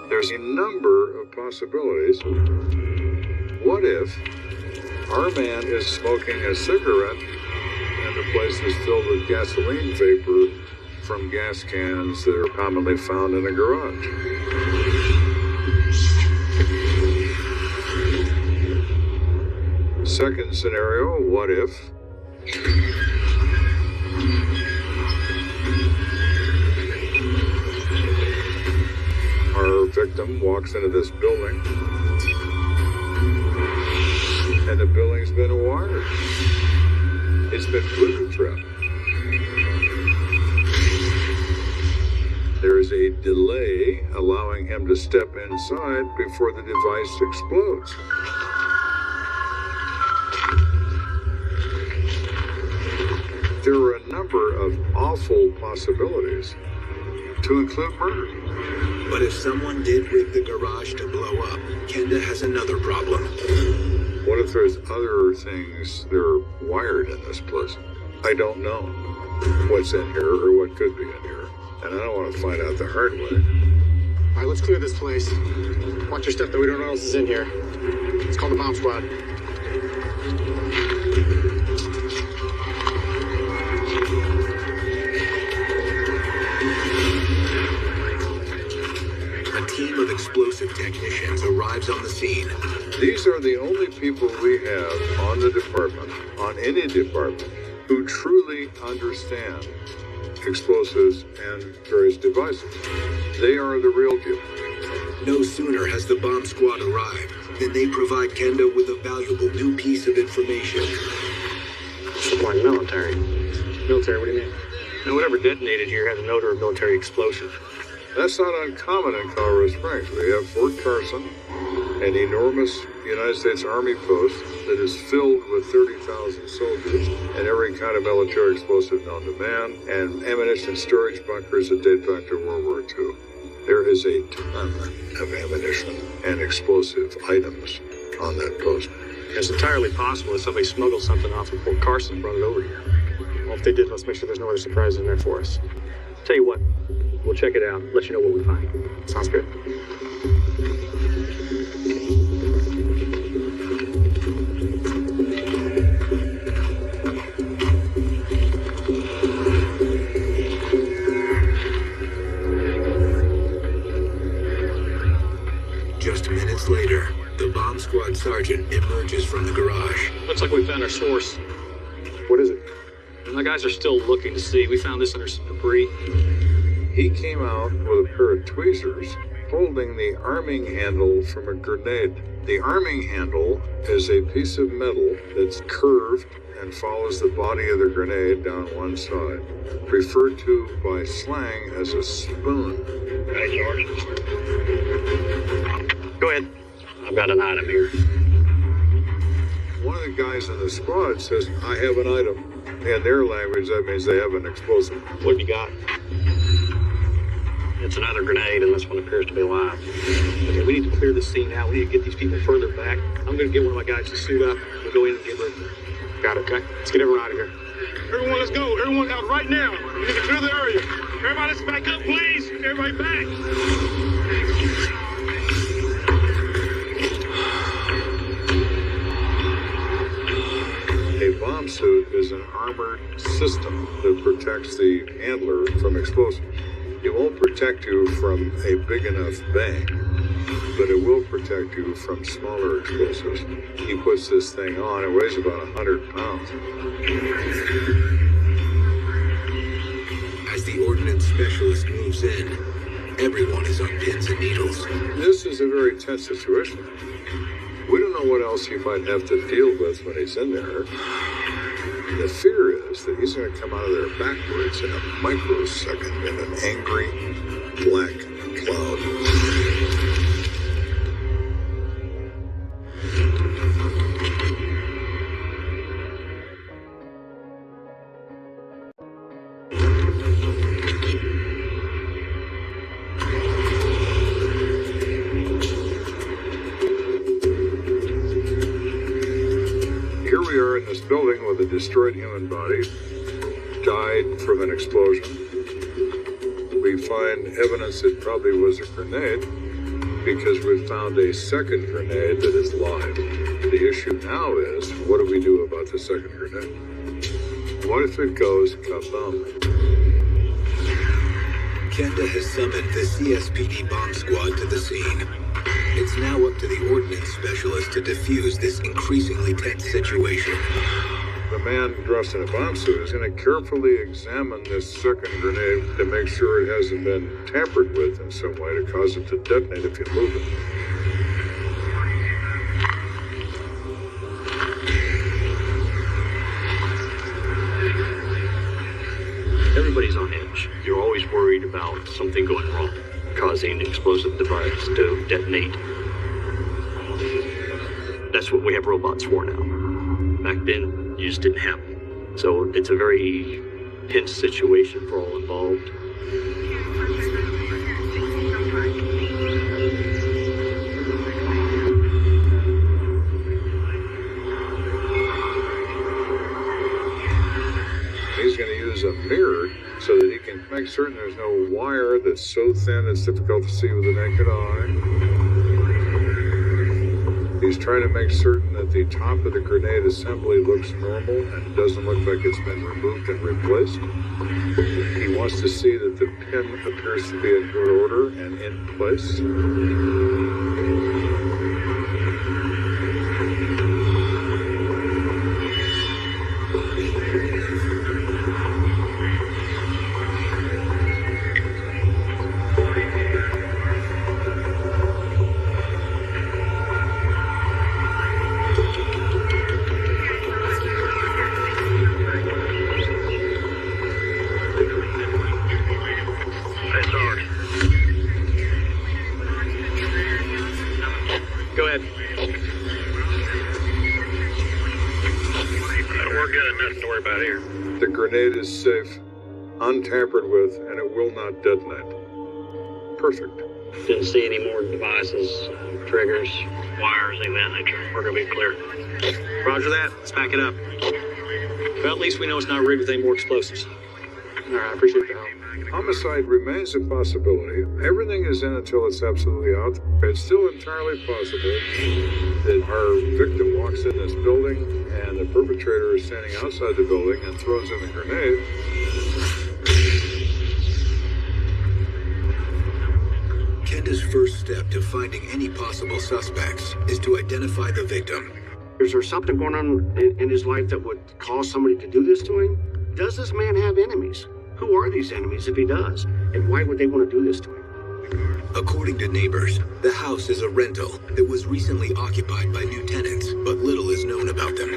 There's a number of possibilities. What if our man is smoking a cigarette and the place is filled with gasoline vapor from gas cans that are commonly found in a garage? Second scenario, what if our victim walks into this building and the building's been wired. It's been Bluetooth trapped. There is a delay allowing him to step inside before the device explodes. There are a number of awful possibilities, to include murder. But if someone did rig the garage to blow up, Kenda has another problem. What if there's other things that are wired in this place? I don't know what's in here or what could be in here. And I don't want to find out the hard way. All right, let's clear this place. Watch your step that we don't know what else is in here. Let's call the bomb squad. A team of explosive technicians arrives on the scene. These are the only people we have on the department, on any department, who truly understand explosives and various devices. They are the real deal. No sooner has the bomb squad arrived than they provide Kenda with a valuable new piece of information. Like military. Military, what do you mean? Now, whatever detonated here had an odor of military explosion. That's not uncommon in Colorado Springs. We have Fort Carson, an enormous United States Army post that is filled with 30,000 soldiers and every kind of military explosive known to man, and ammunition storage bunkers that date back to World War II. There is a ton of ammunition and explosive items on that post. It's entirely possible that somebody smuggled something off of Fort Carson and brought it over here. Well, if they did, let's make sure there's no other surprises in there for us. Tell you what, we'll check it out, let you know what we find. Sounds good. Just minutes later, the bomb squad sergeant emerges from the garage. Looks like we found our source. What is it? And the guys are still looking to see. We found this under some debris. He came out with a pair of tweezers holding the arming handle from a grenade. The arming handle is a piece of metal that's curved and follows the body of the grenade down one side, referred to by slang as a spoon. Hey, George. Go ahead. I've got an item here. One of the guys in the squad says, I have an item. In their language, that means they have an explosive. What have you got? it's another grenade, and this one appears to be live. Okay, we need to clear the scene out. We need to get these people further back. I'm going to get one of my guys to suit up. We'll go in and get ready. Got it, okay? Let's get everyone out of here. Everyone, let's go. Everyone out right now. We need to clear the area. Everybody, let's back up, please. Everybody back. A bomb suit is an armored system that protects the handler from explosives. It won't protect you from a big enough bang, but it will protect you from smaller explosives. He puts this thing on, it weighs about 100 pounds. As the ordnance specialist moves in, everyone is on pins and needles. This is a very tense situation. We don't know what else he might have to deal with when he's in there. The fear is that he's going to come out of there backwards in a microsecond in an angry black cloud. Here we are in this building with a destroyed human body, died from an explosion. We find evidence it probably was a grenade because we found a second grenade that is live. The issue now is, what do we do about the second grenade? What if it goes kaboom? Kenda has summoned the CSPD bomb squad to the scene. It's now up to the ordnance specialist to defuse this increasingly tense situation. The man dressed in a bomb suit is going to carefully examine this second grenade to make sure it hasn't been tampered with in some way to cause it to detonate if you move it. Everybody's on edge. You're always worried about something going wrong, causing an explosive device to detonate. That's what we have robots for now. Back then, you just didn't have them. So it's a very tense situation for all involved. He's going to use a mirror so that he can make certain there's no wire that's so thin it's difficult to see with the naked eye. He's trying to make certain that the top of the grenade assembly looks normal and doesn't look like it's been removed and replaced. He wants to see that the pin appears to be in good order and in place. Go ahead. We're good. Nothing to worry about here. The grenade is safe, untampered with, and it will not detonate. Perfect. Didn't see any more devices, triggers, wires, anything of that nature. We're going to be clear. Roger that. Let's back it up. Well, at least we know it's not rigged with any more explosives. All right, I appreciate the help. Homicide remains a possibility. Everything is in until it's absolutely out. It's still entirely possible that our victim walks in this building and the perpetrator is standing outside the building and throws in a grenade. Kenda's first step to finding any possible suspects is to identify the victim. Is there something going on in his life that would cause somebody to do this to him? Does this man have enemies? Who are these enemies if he does? And why would they want to do this to him? According to neighbors, the house is a rental that was recently occupied by new tenants, but little is known about them.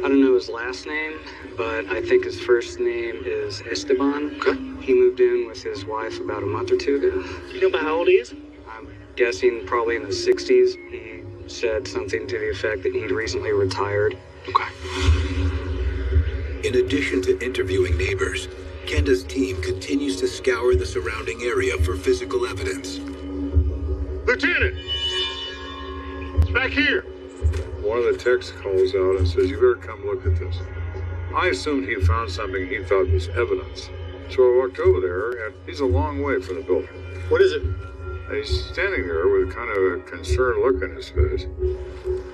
I don't know his last name, but I think his first name is Esteban. Okay. He moved in with his wife about a month or two ago. You know about how old he is? I'm guessing probably in his 60s. He said something to the effect that he'd recently retired. Okay. In addition to interviewing neighbors, Kenda's team continues to scour the surrounding area for physical evidence. Lieutenant! It's back here. One of the techs calls out and says, "You better come look at this." I assumed he found something he thought was evidence. So I walked over there, and he's a long way from the building. What is it? And he's standing there with kind of a concerned look on his face.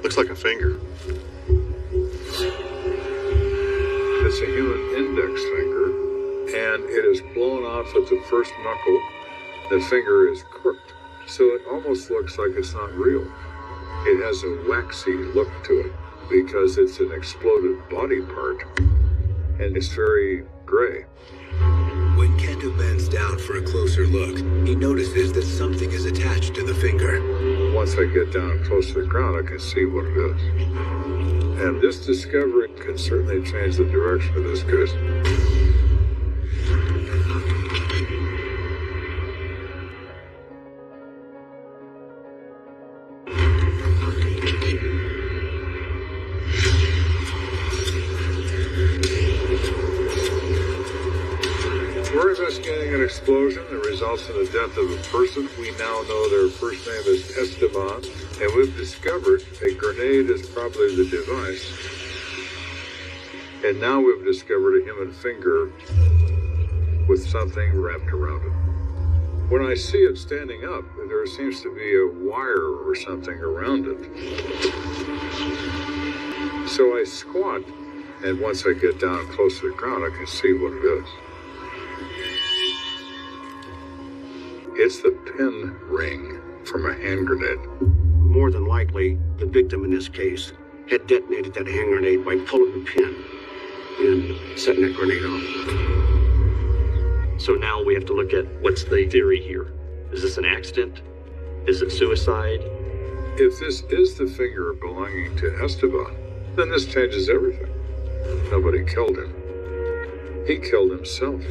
Looks like a finger. It's a human index finger, and it is blown off at the first knuckle. The finger is crooked, so it almost looks like it's not real. It has a waxy look to it because it's an exploded body part, and it's very gray. When Kenda bends down for a closer look, he notices that something is attached to the finger. Once I get down close to the ground, I can see what it is. And this discovery can certainly change the direction of this case. We're investigating an explosion that results in the death of a person. We now know their first name is Esteban, and we've discovered a grenade is probably the device. And now we've discovered a human finger with something wrapped around it. When I see it standing up, there seems to be a wire or something around it. So I squat, and once I get down close to the ground, I can see what it is. It's the pin ring from a hand grenade. More than likely, the victim in this case had detonated that hand grenade by pulling the pin and setting that grenade off. So now we have to look at what's the theory here. Is this an accident? Is it suicide? If this is the finger belonging to Esteban, then this changes everything. Nobody killed him. He killed himself.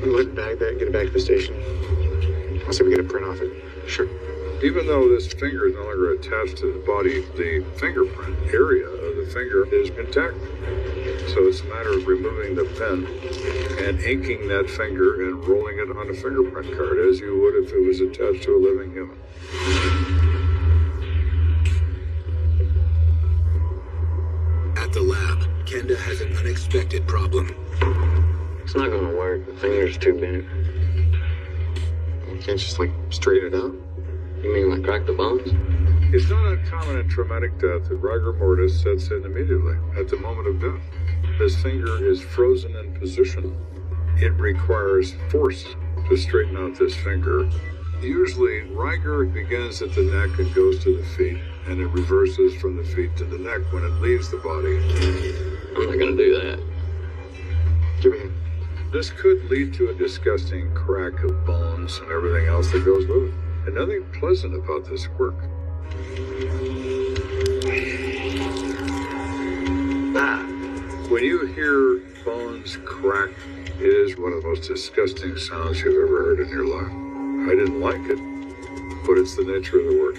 We'll get it back to the station. I'll see if we get a print off it. Sure. Even though this finger is no longer attached to the body, the fingerprint area of the finger is intact. So it's a matter of removing the pen and inking that finger and rolling it on a fingerprint card as you would if it was attached to a living human. At the lab, Kenda has an unexpected problem. It's not gonna work. The finger's too bent. You can't just, straighten it out? You mean like crack the bones? It's not uncommon in traumatic death that rigor mortis sets in immediately at the moment of death. This finger is frozen in position. It requires force to straighten out this finger. Usually, rigor begins at the neck and goes to the feet, and it reverses from the feet to the neck when it leaves the body. I'm not gonna do that. Give me a hand. This could lead to a disgusting crack of bones and everything else that goes with it. And nothing pleasant about this work. When you hear bones crack, it is one of the most disgusting sounds you've ever heard in your life. I didn't like it, but it's the nature of the work.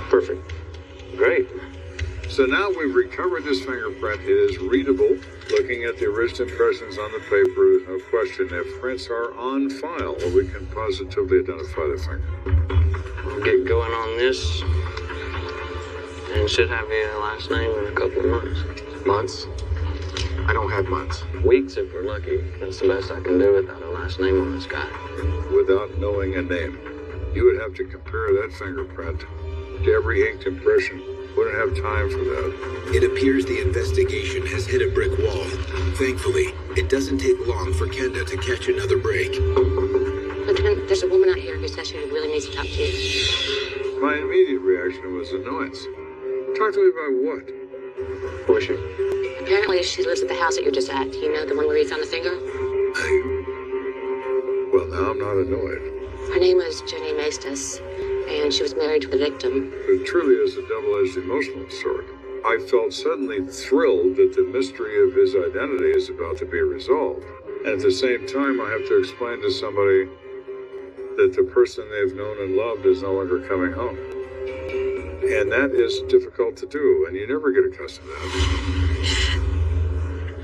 Perfect. Great. So now we've recovered this fingerprint. It is readable. Looking at the wrist impressions on the paper, there's no question if prints are on file, we can positively identify the finger. I'll get going on this, and should have your last name in a couple of months. Months? I don't have months. Weeks if we're lucky. That's the best I can do without a last name on this guy. Without knowing a name, you would have to compare that fingerprint to every inked impression. Wouldn't have time for that. It appears the investigation has hit a brick wall. Thankfully, it doesn't take long for Kenda to catch another break. Lieutenant, there's a woman out here who says she really needs to talk to you. My immediate reaction was annoyance. Talk to me about what? Who is she? Apparently, she lives at the house that you're just at. You know, the one where he found the finger? Well, now I'm not annoyed. Her name was Jenny Maestas, and she was married to the victim. It truly is a double-edged emotional sword. I felt suddenly thrilled that the mystery of his identity is about to be resolved. And at the same time, I have to explain to somebody that the person they've known and loved is no longer coming home. And that is difficult to do, and you never get accustomed to that.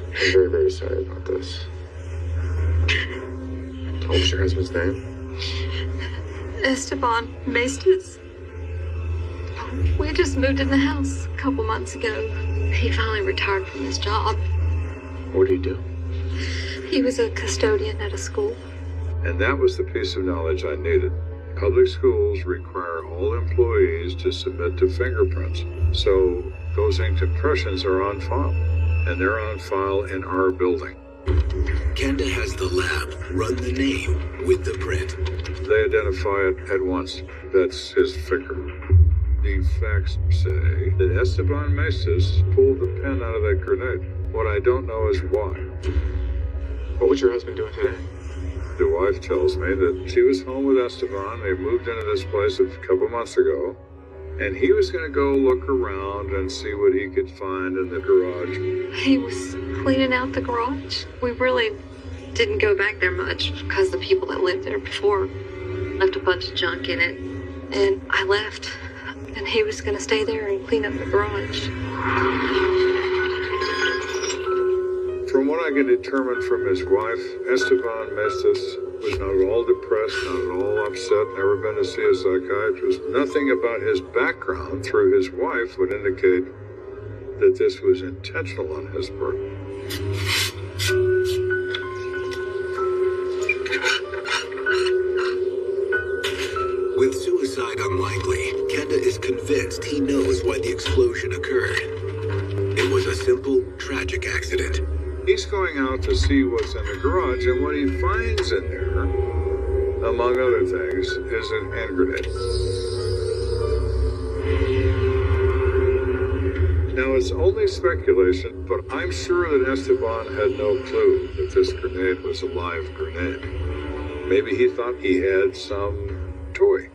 I'm very, very sorry about this. What was your husband's name? Esteban Maestas. We just moved in the house a couple months ago. He finally retired from his job. What do you do? He was a custodian at a school. And that was the piece of knowledge I needed. Public schools require all employees to submit to fingerprints. So those inked impressions are on file. And they're on file in our building. Kenda has the lab run the name with the print. They identify it at once. That's his finger. The facts say that Esteban Maestas pulled the pin out of that grenade. What I don't know is why. What was your husband doing today? The wife tells me that she was home with Esteban. They moved into this place a couple months ago. And he was going to go look around and see what he could find in the garage. He was cleaning out the garage. We really didn't go back there much because the people that lived there before left a bunch of junk in it. And I left. And he was going to stay there and clean up the garage. From what I can determine from his wife, Esteban Maestas was not at all depressed, not at all upset, never been to see a psychiatrist. Nothing about his background through his wife would indicate that this was intentional on his part. With suicide unlikely, Kenda is convinced he knows why the explosion occurred. It was a simple, tragic accident. He's going out to see what's in the garage, and what he finds in there, among other things, is an hand grenade. Now, it's only speculation, but I'm sure that Esteban had no clue that this grenade was a live grenade. Maybe he thought he had some toy.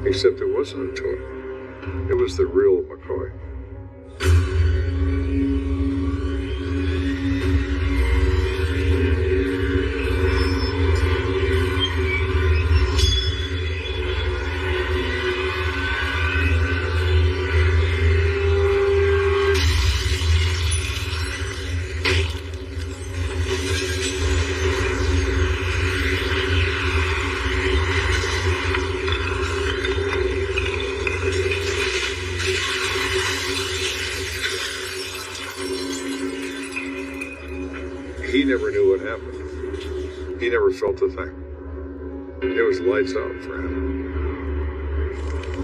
Except it wasn't a toy. It was the real McCoy. He never knew what happened. He never felt a thing. It was lights out for him.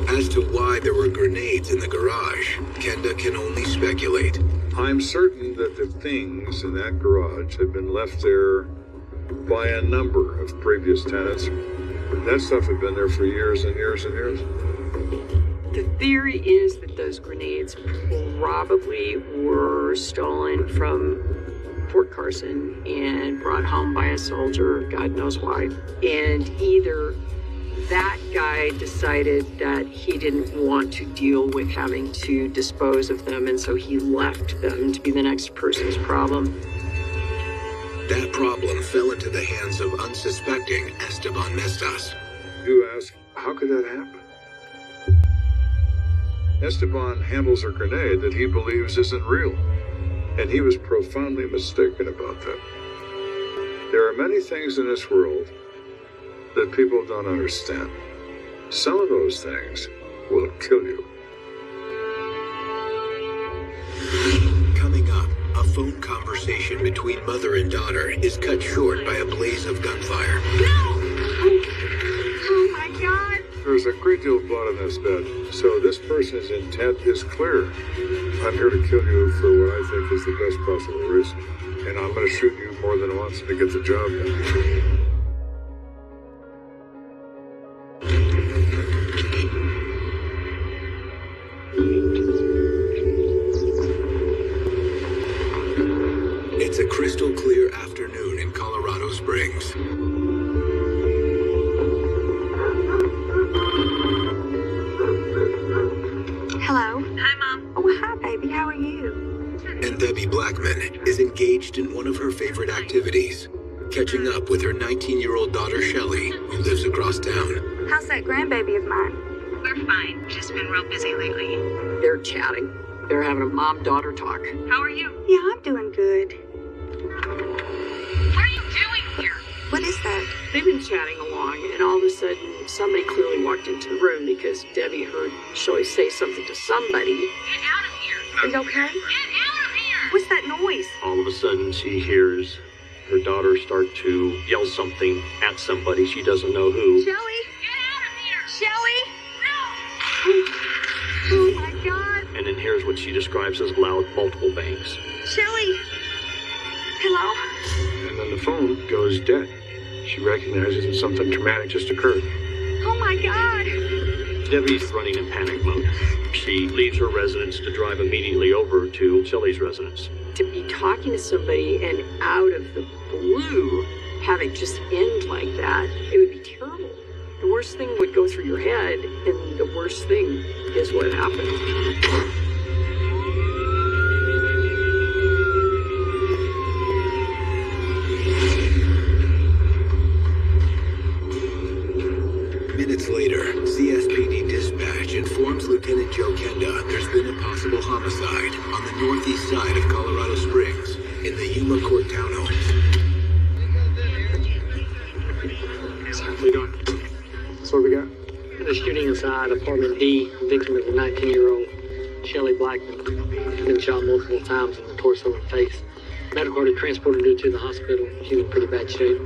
As to why there were grenades in the garage, Kenda can only speculate. I'm certain that the things in that garage had been left there by a number of previous tenants. That stuff had been there for years and years and years. The theory is that those grenades probably were stolen from Fort Carson and brought home by a soldier, God knows why. And either that guy decided that he didn't want to deal with having to dispose of them, and so he left them to be the next person's problem. That problem fell into the hands of unsuspecting Esteban Maestas. You ask, how could that happen? Esteban handles a grenade that he believes isn't real. And he was profoundly mistaken about that. There are many things in this world that people don't understand. Some of those things will kill you. Coming up, a phone conversation between mother and daughter is cut short by a blaze of gunfire. No! Oh my God! There's a great deal of blood on this bed, so this person's intent is clear. I'm here to kill you for what I think is the best possible reason. And I'm going to shoot you more than once to get the job done. It's a crystal clear afternoon in Colorado Springs. Hello. Hi, Mom. Oh, hi, baby. How are you? And Debbie Blackman is engaged in one of her favorite activities, catching up with her 19-year-old daughter Shelley, who lives across town. How's that grandbaby of mine? we're fine. Just been real busy lately. They're chatting. They're having a mom-daughter talk. How are you? Yeah, I'm doing good. What are you doing here? What is that? They've been chatting along, and all of a sudden, somebody clearly walked into the room because Debbie heard Shelley say something to somebody. Get out of here. Are you okay? Get out of here. What's that noise? All of a sudden, she hears her daughter start to yell something at somebody. She doesn't know who. Shelly? Get out of here. Shelly? No. Oh my God. And then hears what she describes as loud multiple bangs. Shelly? Hello? And then the phone goes dead. She recognizes that something traumatic just occurred. Oh my God. Debbie's running in panic mode. She leaves her residence to drive immediately over to Shelley's residence. To be talking to somebody and out of the blue have it just end like that, it would be terrible. The worst thing would go through your head, and the worst thing is what happened. Minutes later, CSPD dispatch informs Lieutenant Joe Kenda there's been a possible homicide on the northeast side of Colorado Springs in the Yuma Court townhome. How you doing? So what we got? The shooting inside apartment D. Victim is a 19-year-old Shelley Blackman. Been shot multiple times in the torso and face. Medical order transported her to the hospital. She's in pretty bad shape.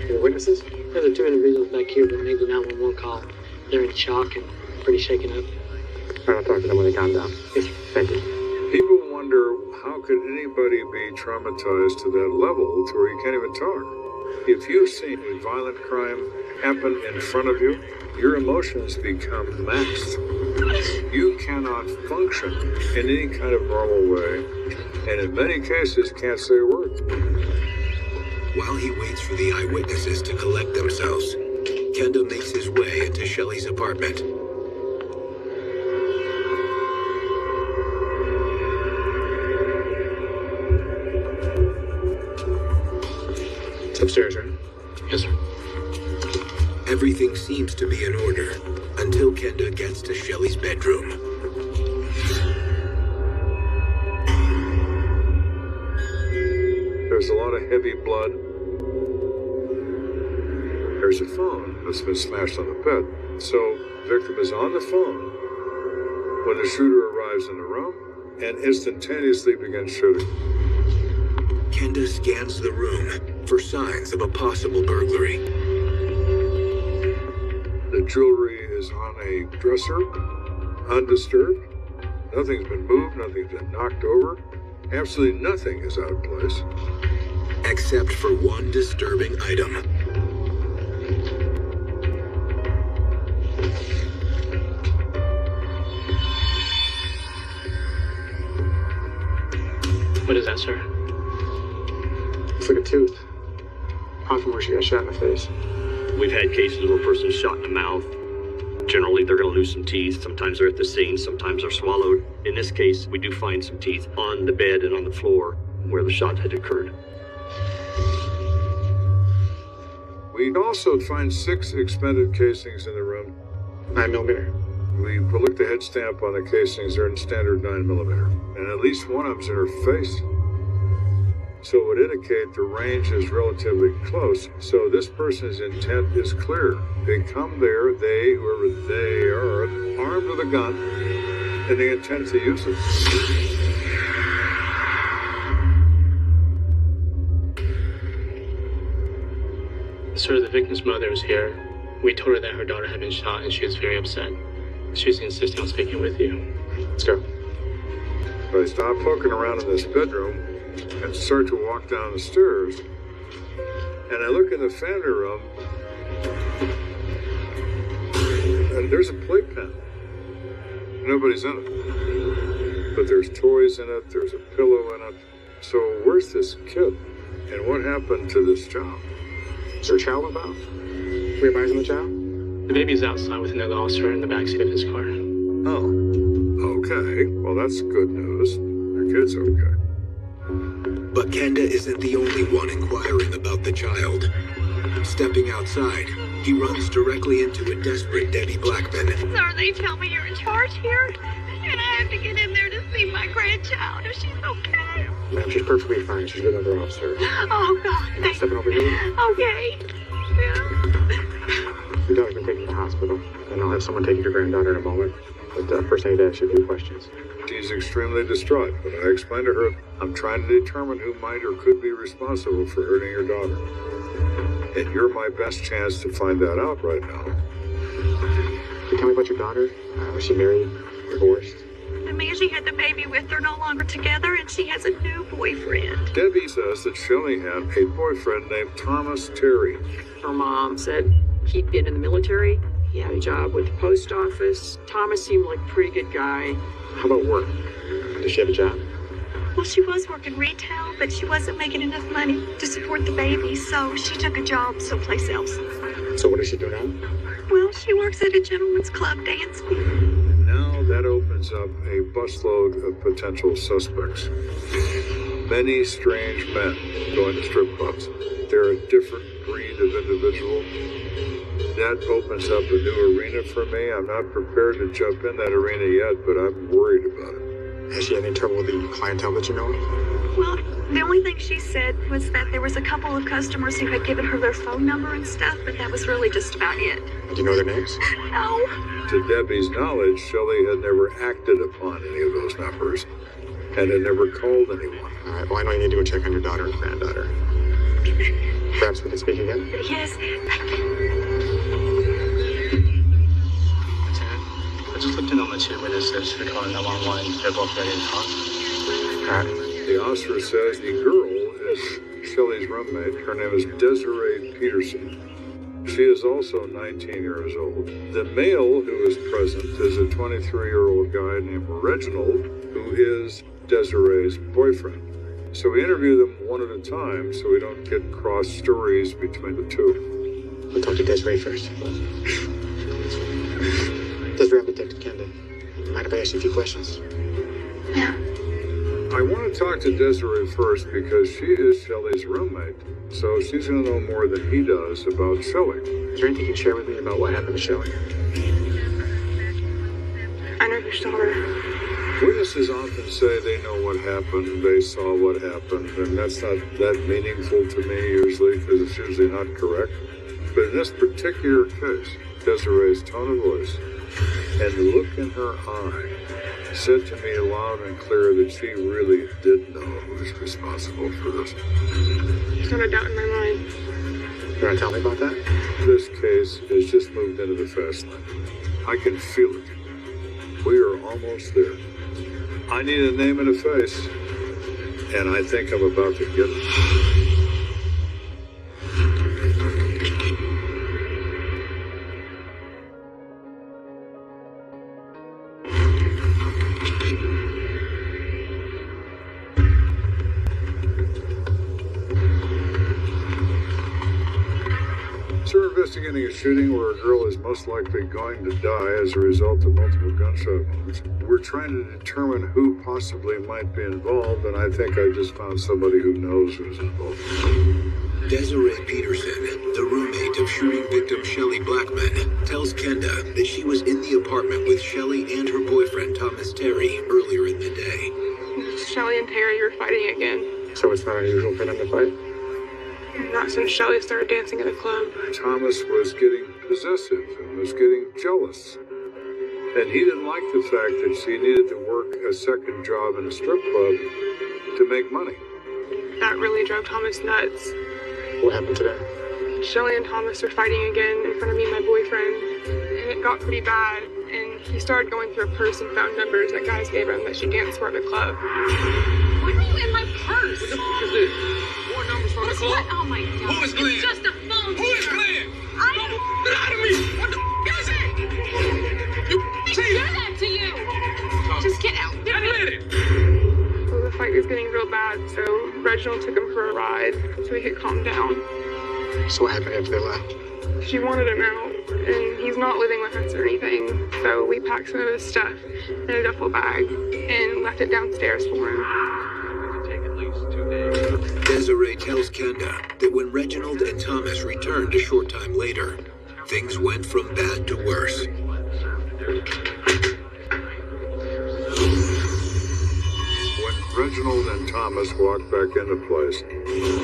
Any witnesses? There's the two individuals back here that made the 911 call. They're in shock and pretty shaken up. All right, I'll talk to them when they calm down. Yes, sir. Thank you. People wonder, how could anybody be traumatized to that level to where you can't even talk? If you've seen a violent crime happen in front of you, your emotions become maxed. You cannot function in any kind of normal way, and in many cases can't say a word. While he waits for the eyewitnesses to collect themselves, Kenda makes his way into Shelley's apartment. It's upstairs, right? Yes, sir. Everything seems to be in order until Kenda gets to Shelley's bedroom. There's a lot of heavy blood. There's a phone that's been smashed on the bed. So the victim is on the phone when the shooter arrives in the room and instantaneously begins shooting. Kenda scans the room for signs of a possible burglary. The jewelry is on a dresser, undisturbed. Nothing's been moved, nothing's been knocked over. Absolutely nothing is out of place. Except for one disturbing item. What is that, sir? Looks like a tooth. Probably from where she got shot in the face. We've had cases where a person's shot in the mouth. Generally, they're going to lose some teeth. Sometimes they're at the scene, sometimes they're swallowed. In this case, we do find some teeth on the bed and on the floor where the shot had occurred. We also find 6 expended casings in the room. 9mm. We looked the head stamp on the casings. They're in standard 9mm. And at least one of them's in her face. So it would indicate the range is relatively close. So this person's intent is clear. They come there, whoever they are, armed with a gun, and they intend to use it. Sir, the victim's mother was here. We told her that her daughter had been shot and she was very upset. She was insisting on speaking with you. Let's go. So I stop poking around in this bedroom and start to walk down the stairs. And I look in the family room, and there's a playpen. Nobody's in it. But there's toys in it, there's a pillow in it. So where's this kid? And what happened to this child? Is there a child about? We have eyes on the child? The baby's outside with another officer in the backseat of his car. Oh, okay. Well, that's good news. Your kid's okay. But Kenda isn't the only one inquiring about the child. Stepping outside, he runs directly into a desperate Debbie Blackman. Sir, they tell me you're in charge here, and I have to get in there to see my grandchild if she's okay. Ma'am, she's perfectly fine. She's with another officer. Oh, God. I'm stepping over here. Okay. Yeah. Your daughter's been taken to the hospital, and I'll have someone take your granddaughter in a moment. But first I need to ask you a few questions. She's extremely distraught, but I explained to her I'm trying to determine who might or could be responsible for hurting your daughter. And you're my best chance to find that out right now. Can you tell me about your daughter? Was she married, divorced? The man she had the baby with are no longer together, and she has a new boyfriend. Debbie says that Shelley had a boyfriend named Thomas Terry. Her mom said he'd been in the military. He had a job with the post office. Thomas seemed like a pretty good guy. How about work? Does she have a job? Well, she was working retail, but she wasn't making enough money to support the baby, so she took a job someplace else. So what does she do now? Well, she works at a gentleman's club dancing. Now that opens up a busload of potential suspects. Many strange men going to strip clubs. They're a different breed of individual. That opens up a new arena for me. I'm not prepared to jump in that arena yet, but I'm worried about it. Has she had any trouble with the clientele that you know of? Well, the only thing she said was that there was a couple of customers who had given her their phone number and stuff, but that was really just about it. Do you know their names? No. To Debbie's knowledge, Shelley had never acted upon any of those numbers and had never called anyone. All right, well, I know you need to go check on your daughter and granddaughter. Perhaps we can speak again? Yes. I just looked in on the two witnesses who called 911. They're both ready to talk. All right. The officer says the girl is Shelley's roommate. Her name is Desiree Peterson. She is also 19 years old. The male who is present is a 23-year-old guy named Reginald, who is Desiree's boyfriend. So we interview them one at a time so we don't get cross stories between the two. We'll talk to Desiree first. Desiree, I'm Detective Kendall. Mind if I ask you a few questions? Yeah. I want to talk to Desiree first because she is Shelley's roommate, so she's going to know more than he does about Shelley. Is there anything you can share with me about what happened to Shelley? I know your daughter. Witnesses often say they know what happened, they saw what happened, and that's not that meaningful to me usually because it's usually not correct. But in this particular case, Desiree's tone of voice and the look in her eye said to me loud and clear that she really did know who was responsible for this. There's not a doubt in my mind. You want to tell me about that? This case has just moved into the fast lane. I can feel it. We are almost there. I need a name and a face, and I think I'm about to get it. We're investigating a shooting where a girl is most likely going to die as a result of multiple gunshot wounds. We're trying to determine who possibly might be involved, and I think I just found somebody who knows who's involved. Desiree Peterson, the roommate of shooting victim Shelley Blackman, tells Kenda that she was in the apartment with Shelley and her boyfriend Thomas Terry earlier in the day. Shelley and Terry were fighting again. So it's not unusual for them to fight? Not since Shelley started dancing at the club. Thomas was getting possessive and was getting jealous. And he didn't like the fact that she needed to work a second job in a strip club to make money. That really drove Thomas nuts. What happened today? Shelley and Thomas were fighting again in front of me and my boyfriend, and it got pretty bad, and he started going through a purse and found numbers that guys gave him that she danced for at the club. Why are you in my purse? What the fuck is this? More numbers from the club? Oh my god. Who is Glenn? It's just a phone. Who is Glenn? Get out of me! What the fuck is it? You I did that to you. Just get out. Admit it. So the fight was getting real bad, so Reginald took him for a ride so he could calm down. So what happened after they left? She wanted him out, and he's not living with us or anything, so we packed some of his stuff in a duffel bag and left it downstairs for him. It could take at least 2 days. Desiree tells Kenda that when Reginald and Thomas returned a short time later, things went from bad to worse. When Reginald and Thomas walk back into place,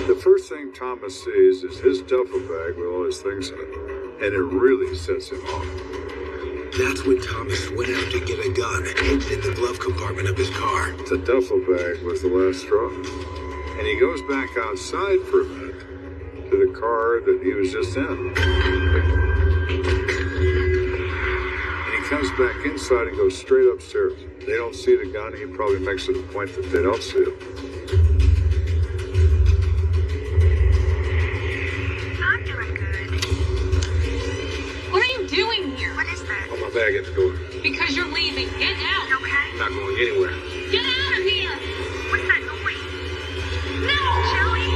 the first thing Thomas sees is his duffel bag with all his things in it, and it really sets him off. That's when Thomas went out to get a gun hidden in the glove compartment of his car. The duffel bag was the last straw. And he goes back outside for a minute to the car that he was just in. And he comes back inside and goes straight upstairs. They don't see the gun. He probably makes it a point that they don't see it. I'm doing good. What are you doing here? What is that? Put my bag in the door. Because you're leaving. Get out. Okay. I'm not going anywhere. Get out of here. What's that noise? No. Shelly?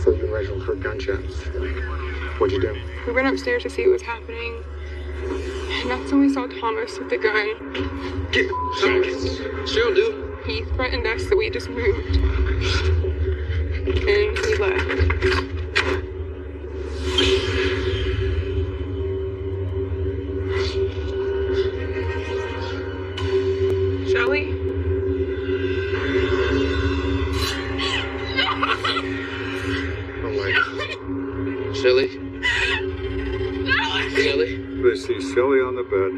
So you and Reginald heard gunshots. What'd you do? We went upstairs to see what was happening. And that's when we saw Thomas with the gun. Get Cheryl, dude. He threatened us that we just moved. And he left. Shelly? Oh my God. Shelly? Shelly? They see Shelly on the bed,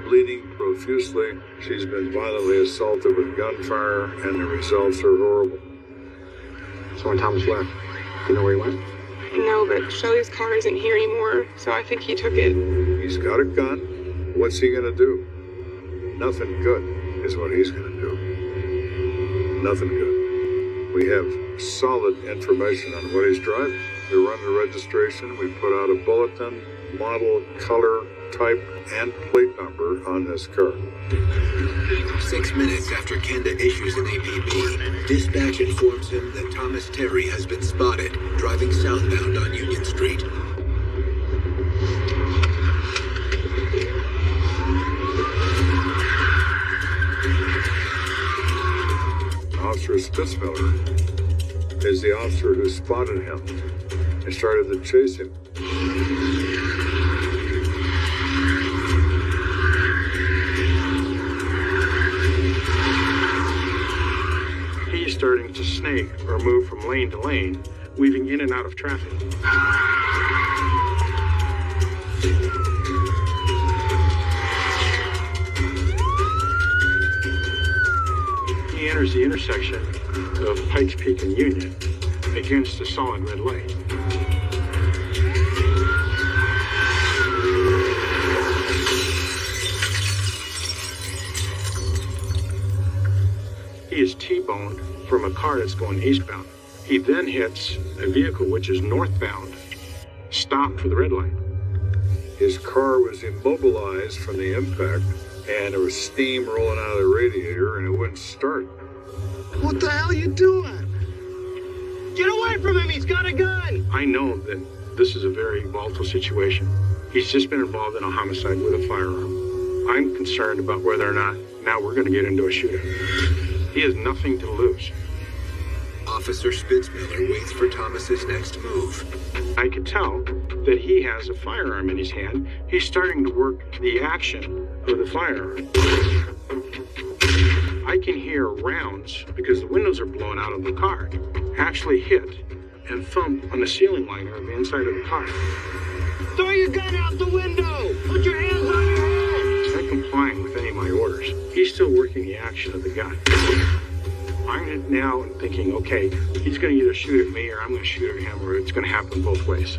bleeding profusely. She's been violently assaulted with gunfire, and the results are horrible. So when Thomas left, do you know where he went? No, but Shelly's car isn't here anymore, so I think he took it. He's got a gun. What's he gonna do? Nothing good is what he's gonna do. Nothing good. We have solid information on what he's driving. We run the registration. We put out a bulletin, model, color, type, and plate number on this car. 6 minutes after Kenda issues an APB, dispatch informs him that Thomas Terry has been spotted driving southbound on Union Street. Officer Spitzmiller is the officer who spotted him and started to chase him. He's starting to snake or move from lane to lane, weaving in and out of traffic. He enters the intersection of Pikes Peak and Union against a solid red light. He is T-boned from a car that's going eastbound. He then hits a vehicle which is northbound, stopped for the red light. His car was immobilized from the impact, and there was steam rolling out of the radiator, and it wouldn't start. What the hell are you doing? Get away from him! He's got a gun! I know that this is a very volatile situation. He's just been involved in a homicide with a firearm. I'm concerned about whether or not now we're going to get into a shootout. He has nothing to lose. Officer Spitzmiller waits for Thomas's next move. I could tell that he has a firearm in his hand. He's starting to work the action of the firearm. I can hear rounds, because the windows are blown out of the car, actually hit and thump on the ceiling liner of the inside of the car. Throw your gun out the window! Put your hands on your head! He's not complying with any of my orders. He's still working the action of the gun. I'm now thinking, okay, he's going to either shoot at me or I'm going to shoot at him, or it's going to happen both ways.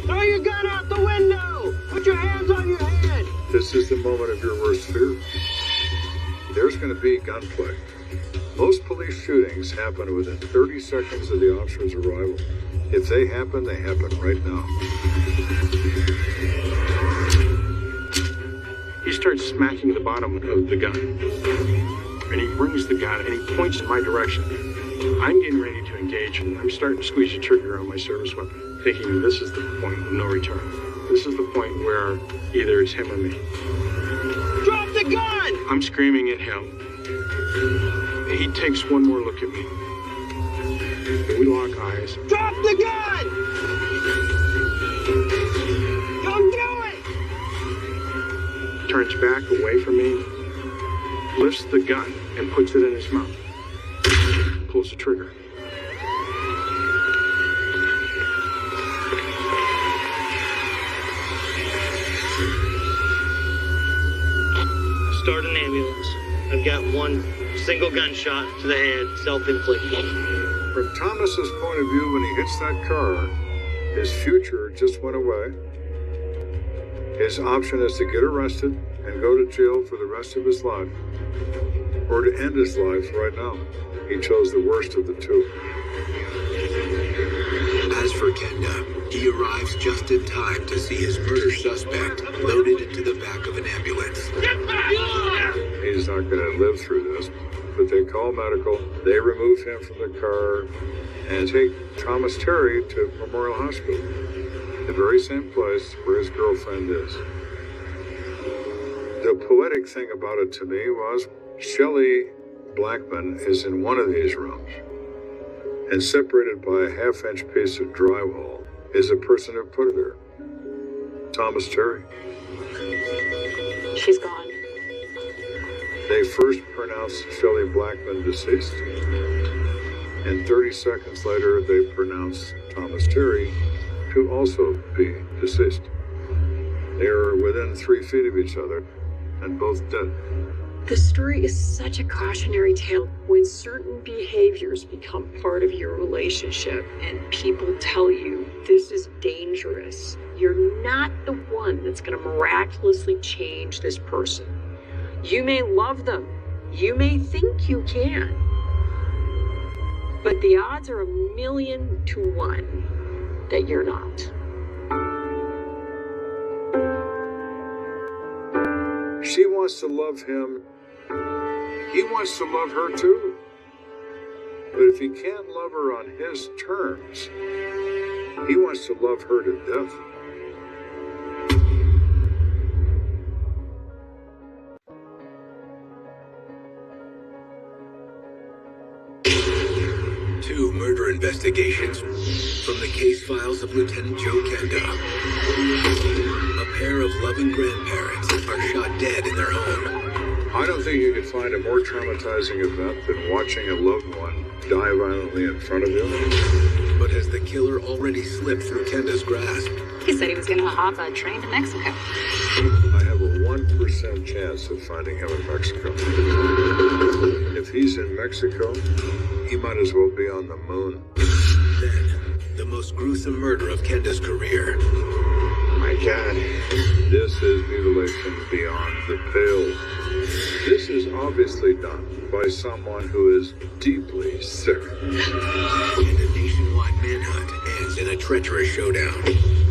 Throw your gun out the window! Put your hands on your head! This is the moment of your worst fear. There's going to be gunplay. Most police shootings happen within 30 seconds of the officer's arrival. If they happen right now. He starts smacking the bottom of the gun. And he brings the gun and he points in my direction. I'm getting ready to engage and I'm starting to squeeze the trigger on my service weapon, thinking this is the point of no return. This is the point where either it's him or me. I'm screaming at him. He takes one more look at me. We lock eyes. Drop the gun! Don't do it! Turns back away from me, lifts the gun and puts it in his mouth. Pulls the trigger. Start an ambulance. I've got one single gunshot to the head, self-inflicted. From Thomas's point of view, when he hits that car, his future just went away. His option is to get arrested and go to jail for the rest of his life, or to end his life right now. He chose the worst of the two. As for Kenda, he arrives just in time to see his murder suspect loaded into the back of an ambulance. He's not going to live through this, but they call medical. They remove him from the car and take Thomas Terry to Memorial Hospital, the very same place where his girlfriend is. The poetic thing about it to me was Shelley Blackman is in one of these rooms, and separated by a half-inch piece of drywall is the person who put her there, Thomas Terry. She's gone. They first pronounced Shelley Blackman deceased, and 30 seconds later they pronounced Thomas Terry to also be deceased. They are within 3 feet of each other and both dead. The story is such a cautionary tale. When certain behaviors become part of your relationship and people tell you this is dangerous, you're not the one that's going to miraculously change this person. You may love them. You may think you can. But the odds are 1,000,000 to 1 that you're not. She wants to love him. He wants to love her too. But if he can't love her on his terms, he wants to love her to death. Two murder investigations from the case files of Lieutenant Joe Kenda. A pair of loving grandparents are shot dead in their home. I don't think you could find a more traumatizing event than watching a loved one die violently in front of you. But has the killer already slipped through Kenda's grasp? He said he was going to hop a train to Mexico. I have a 1% chance of finding him in Mexico. If he's in Mexico, he might as well be on the moon. Then, the most gruesome murder of Kenda's career. My God. This is mutilation beyond the pale. This is obviously done by someone who is deeply sick. And a nationwide manhunt ends in a treacherous showdown.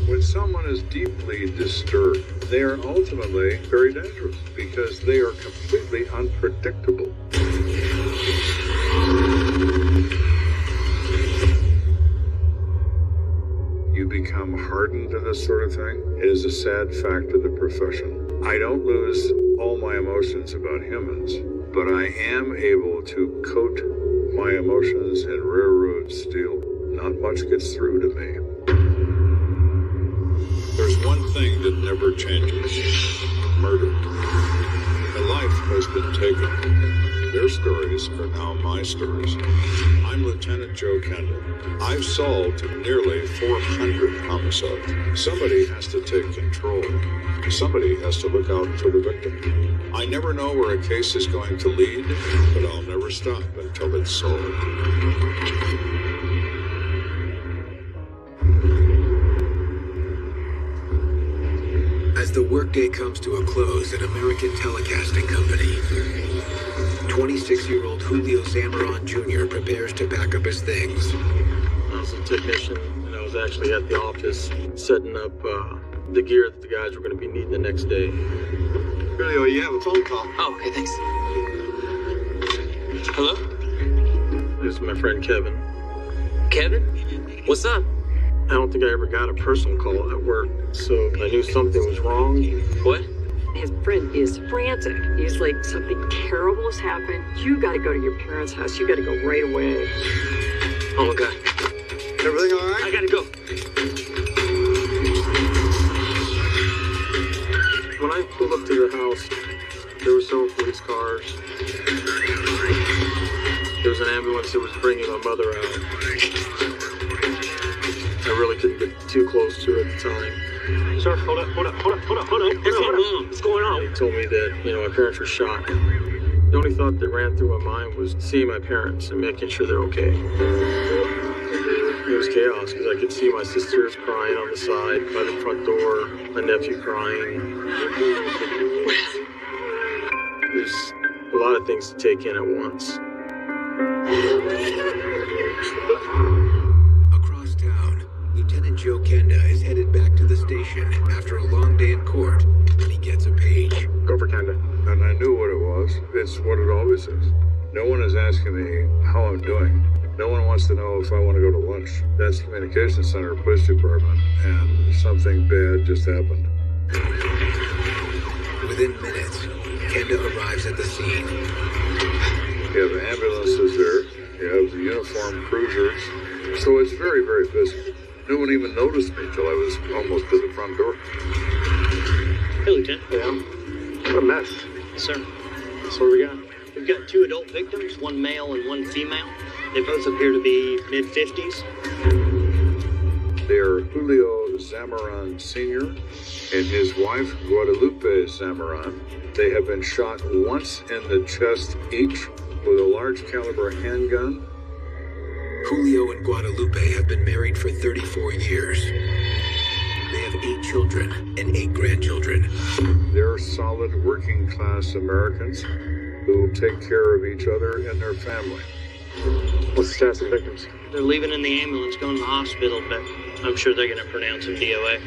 When someone is deeply disturbed, they are ultimately very dangerous because they are completely unpredictable. You become hardened to this sort of thing. It is a sad fact of the profession. I don't lose all my emotions about humans, but I am able to coat my emotions in railroad steel. Not much gets through to me. There's one thing that never changes. Murder. A life has been taken. Their stories are now my stories. I'm Lieutenant Joe Kenda. I've solved nearly 400 homicides. Somebody has to take control. Somebody has to look out for the victim. I never know where a case is going to lead, but I'll never stop until it's solved. As the workday comes to a close at American Telecasting Company, 26-year-old Julio Zamaron Jr. prepares to pack up his things. I was a technician, and I was actually at the office setting up the gear that the guys were going to be needing the next day. Julio, you have a phone call. Oh, okay, thanks. Hello? This is my friend Kevin. Kevin? What's up? I don't think I ever got a personal call at work, so I knew something was wrong. What? his friend is frantic. He's like, something terrible has happened. You got to go to your parents' house. You got to go right away. Oh my God. Everything all right? I gotta go. When I pulled up to their house, there were several police cars. There was an ambulance that was bringing my mother out. I really couldn't get too close to it at the time. Sir, hold up. What's going on? They told me that, my parents were shot. The only thought that ran through my mind was seeing my parents and making sure they're okay. It was chaos because I could see my sisters crying on the side by the front door, my nephew crying. There's a lot of things to take in at once. Across town, Lieutenant Joe Kenda is headed back to the station after a long day in court when he gets a page. Go for Kenda. And I knew what it was. It's what it always is. No one is asking me how I'm doing. No one wants to know if I want to go to lunch. That's the communications center, police department, and something bad just happened. Within minutes, Kenda arrives at the scene. You have ambulances there. You have the uniformed cruisers. So it's very, very busy. No one even noticed me till I was almost to the front door. Hey, Lieutenant. Yeah. What a mess. Yes, sir. So what do we got? We've got 2 adult victims, 1 male and 1 female. They both appear to be mid-50s. They are Julio Zamaran Sr. and his wife, Guadalupe Zamaran. They have been shot once in the chest each with a large caliber handgun. Julio and Guadalupe have been married for 34 years. They have 8 children and 8 grandchildren. They're solid working class Americans who take care of each other and their family. What's the status of the victims? They're leaving in the ambulance, going to the hospital, but I'm sure they're going to pronounce them DOA.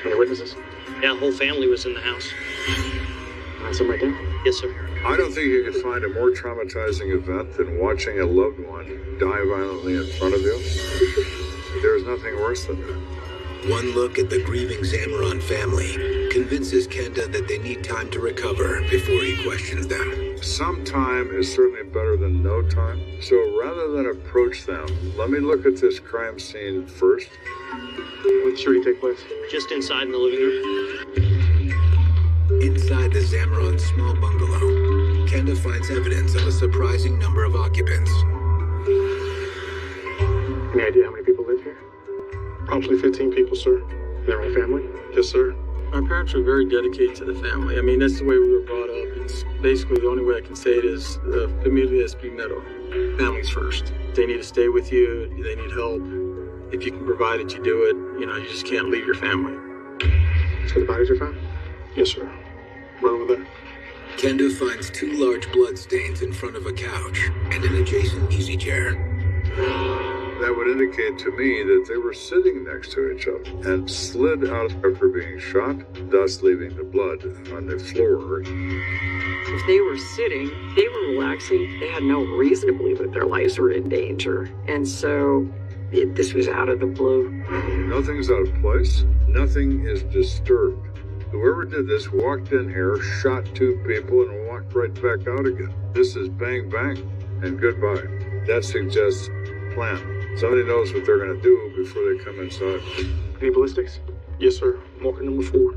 Any witnesses? Yeah, the whole family was in the house. That's them right there? Yes, sir. I don't think you could find a more traumatizing event than watching a loved one die violently in front of you. There's nothing worse than that. One look at the grieving Zamaran family convinces Kenda that they need time to recover before he questions them. Some time is certainly better than no time. So rather than approach them, let me look at this crime scene first. When did the shooting take place? Just inside in the living room. Inside the Zamaran small bungalow, Kenda finds evidence of a surprising number of occupants. Any idea how many people live here? Approximately 15 people, sir. Their own family? Yes, sir. My parents were very dedicated to the family. I mean, that's the way we were brought up. It's basically the only way I can say it is familia es primero. Families first. They need to stay with you. They need help. If you can provide it, you do it. You just can't leave your family. So the bodies are found? Yes, sir. Right over there. Kenda finds 2 large blood stains in front of a couch and an adjacent easy chair. That would indicate to me that they were sitting next to each other and slid out after being shot, thus leaving the blood on the floor. If they were sitting, they were relaxing. They had no reason to believe that their lives were in danger. And so this was out of the blue. Nothing's out of place. Nothing is disturbed. Whoever did this walked in here, shot 2 people, and walked right back out again. This is bang, bang, and goodbye. That suggests plan. Somebody knows what they're going to do before they come inside. Any ballistics? Yes, sir. Marker number 4.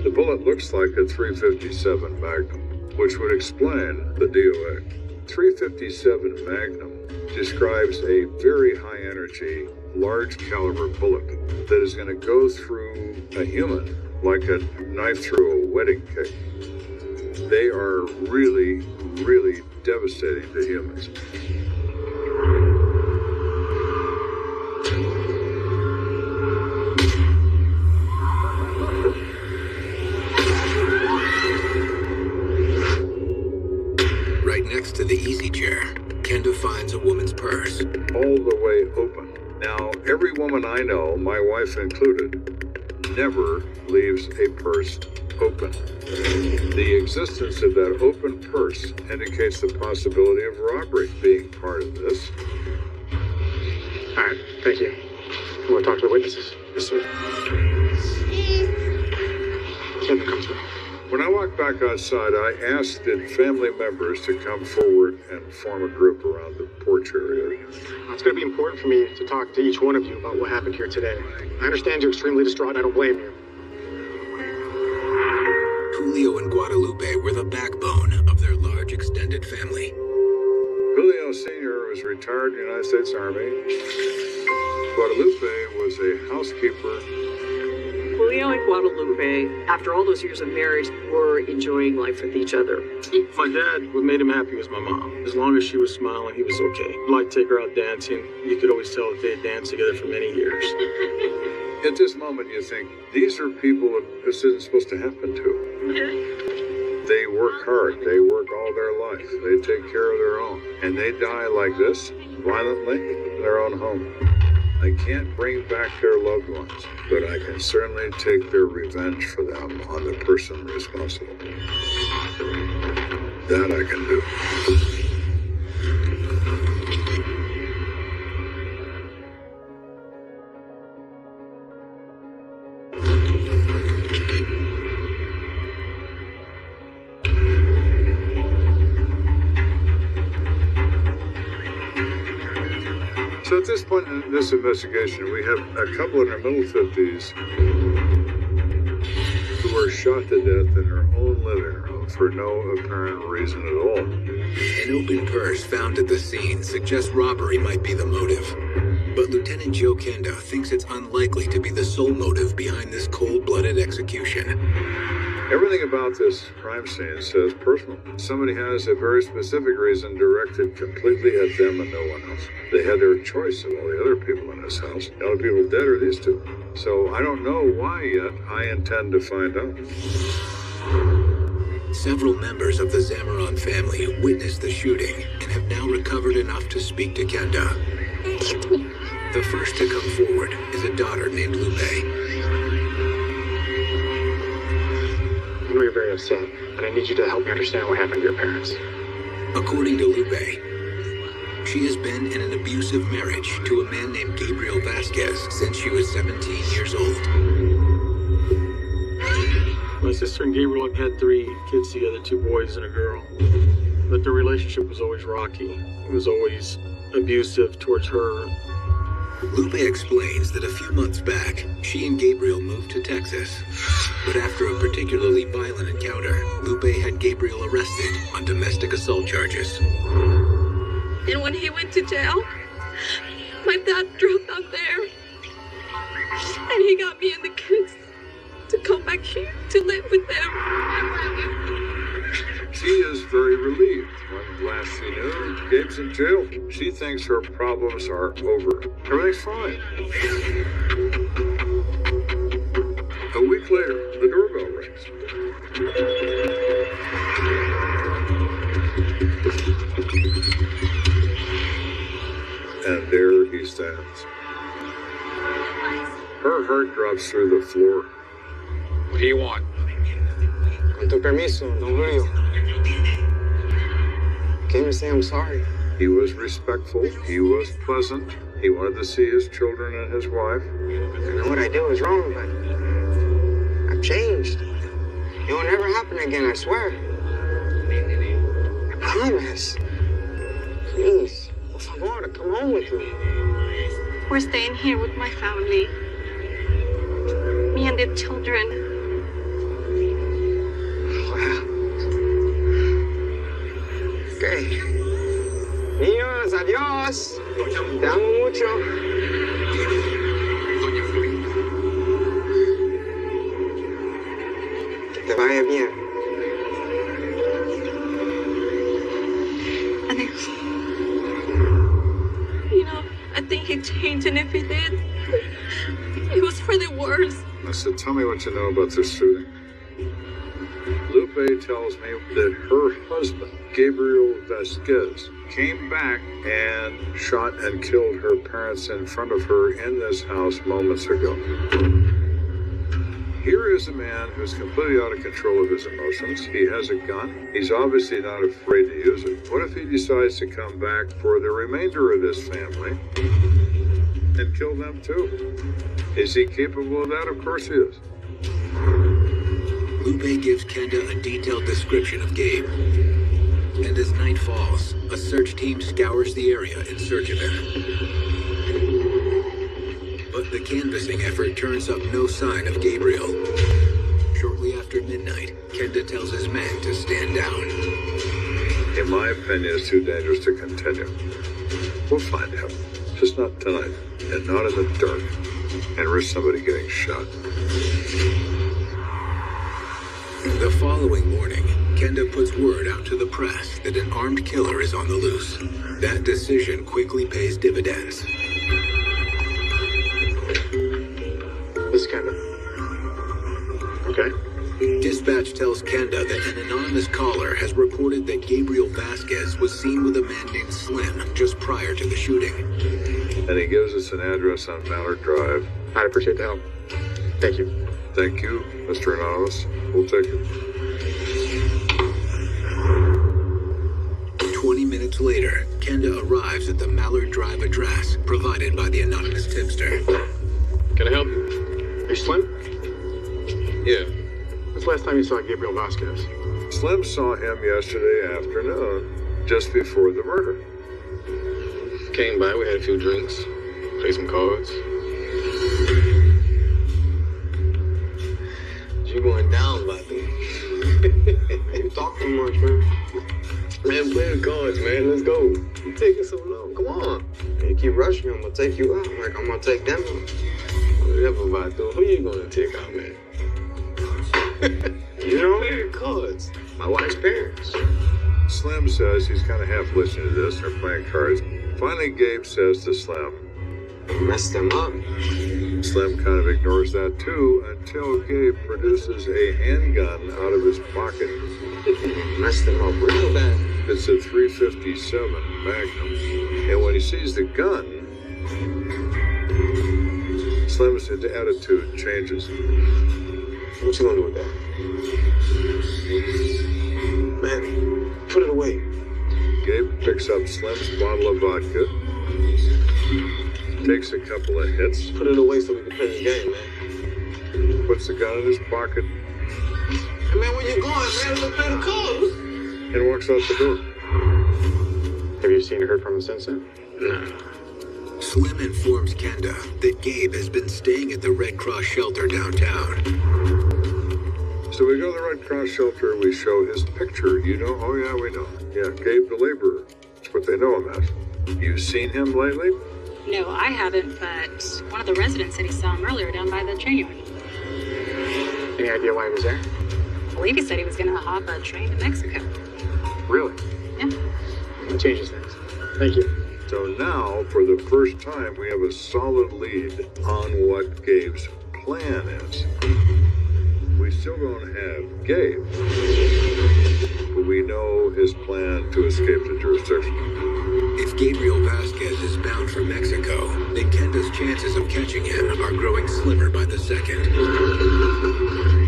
The bullet looks like a .357 Magnum, which would explain the DOA. .357 Magnum describes a very high-energy, large-caliber bullet that is going to go through a human like a knife through a wedding cake. They are really, really devastating to humans. Right next to the easy chair, Kenda finds a woman's purse. All the way open. Now, every woman I know, my wife included, never leaves a purse open. The existence of that open purse indicates the possibility of robbery being part of this. All right, thank you. You want to talk to the witnesses? Yes, sir. Kevin, come through. When I walked back outside, I asked family members to come forward and form a group around the porch area. It's going to be important for me to talk to each one of you about what happened here today. I understand you're extremely distraught. I don't blame you. Julio and Guadalupe were the backbone of their large extended family. Julio Sr. was retired in the United States Army. Guadalupe was a housekeeper. Julio and Guadalupe, after all those years of marriage, were enjoying life with each other. My dad, what made him happy was my mom. As long as she was smiling, he was okay. He'd like to take her out dancing. You could always tell that they had danced together for many years. At this moment, you think, these are people that this isn't supposed to happen to. They work hard. They work all their life. They take care of their own. And they die like this, violently, in their own home. I can't bring back their loved ones, but I can certainly take their revenge for them on the person responsible. That I can do. So at this point in this investigation, we have a couple in their middle 50s who were shot to death in their own living room for no apparent reason at all. An open purse found at the scene suggests robbery might be the motive. But Lieutenant Joe Kendo thinks it's unlikely to be the sole motive behind this cold-blooded execution. Everything about this crime scene says personal. Somebody has a very specific reason directed completely at them and no one else. They had their choice of all the other people in this house. The other people dead are these two. So I don't know why yet. I intend to find out. Several members of the Zamaron family witnessed the shooting and have now recovered enough to speak to Kenda. The first to come forward is a daughter named Lupe. I know you're very upset, but I need you to help me understand what happened to your parents. According to Lupe, she has been in an abusive marriage to a man named Gabriel Vasquez since she was 17 years old. My sister and Gabriel had 3 kids together, 2 boys and a girl. But their relationship was always rocky. It was always abusive towards her. Lupe explains that a few months back, she and Gabriel moved to Texas. But after a particularly violent encounter, Lupe had Gabriel arrested on domestic assault charges. And when he went to jail, my dad drove out there. And he got me and the kids to come back here to live with them. She is very relieved. When last she knew, Gabe's in jail. She thinks her problems are over. Everything's fine. A week later, the doorbell rings. And there he stands. Her heart drops through the floor. What do you want? Con tu permiso, Don Julio. Came to say I'm sorry. He was respectful. He was pleasant. He wanted to see his children and his wife. I know what I did was wrong, but I've changed. It will never happen again, I swear. I promise. Please, por favor, come home with me. We're staying here with my family. Me and the children. Okay. Niños, adiós. Te amo mucho. Que te vaya bien. I think he changed, and if he did, it was for the worse. I said, tell me what you know about this shooting. Lupe tells me that her husband, Gabriel Vasquez, came back and shot and killed her parents in front of her in this house moments ago. Here is a man who's completely out of control of his emotions. He has a gun. He's obviously not afraid to use it. What if he decides to come back for the remainder of this family and kill them too. Is he capable of that? Of course he is. Lupe gives Kenda a detailed description of Gabe. And as night falls, a search team scours the area in search of him. But the canvassing effort turns up no sign of Gabriel. Shortly after midnight, Kenda tells his men to stand down. In my opinion, it's too dangerous to continue. We'll find him. Just not tonight, and not in the dark, and risk somebody getting shot. The following morning, Kenda puts word out to the press that an armed killer is on the loose. That decision quickly pays dividends. This is Kenda. Okay. Dispatch tells Kenda that an anonymous caller has reported that Gabriel Vasquez was seen with a man named Slim just prior to the shooting. And he gives us an address on Mallard Drive. I'd appreciate the help. Thank you. Thank you, Mr. Anonymous. We'll take it. 20 minutes later, Kenda arrives at the Mallard Drive address provided by the anonymous tipster. Can I help you? Are you Slim? Yeah. When's the last time you saw Gabriel Vasquez? Slim saw him yesterday afternoon, just before the murder. Came by, we had a few drinks, played some cards. You going down, buddy? You talk too much, man. Man, play the cards, man. Let's go. You taking so long. Come on. You keep rushing, I'm gonna take you out. Like I'm gonna take them out. Whatever, Vato. Who you gonna take out, man? You know, play the cards. My wife's parents. Slim says he's kind of half listening to this. They're playing cards. Finally, Gabe says to Slim, "You messed them up." Slim kind of ignores that too until Gabe produces a handgun out of his pocket. Messed them up real bad. It's a .357 Magnum. And when he sees the gun, Slim's attitude changes. What you gonna do with that? Man, put it away. Gabe picks up Slim's bottle of vodka, takes a couple of hits. Put it away so we can play this game, man. Puts the gun in his pocket. Hey, man, where you going, man? Let's play the cards. And walks out the door. Have you seen or heard from him since then? No. Slim informs Kenda that Gabe has been staying at the Red Cross shelter downtown. So we go to the Red Cross shelter, we show his picture. You know? Oh yeah, we know. Yeah, Gabe the laborer. That's what they know him as. You seen him lately? No, I haven't, but one of the residents said he saw him earlier down by the train yard. Any idea why he was there? I believe he said he was going to hop a train to Mexico. Really? Yeah. That changes things. Thank you. So now, for the first time, we have a solid lead on what Gabe's plan is. We still don't have Gabe, but we know his plan to escape the jurisdiction. If Gabriel Vasquez is bound for Mexico, then Kenda's chances of catching him are growing slimmer by the second.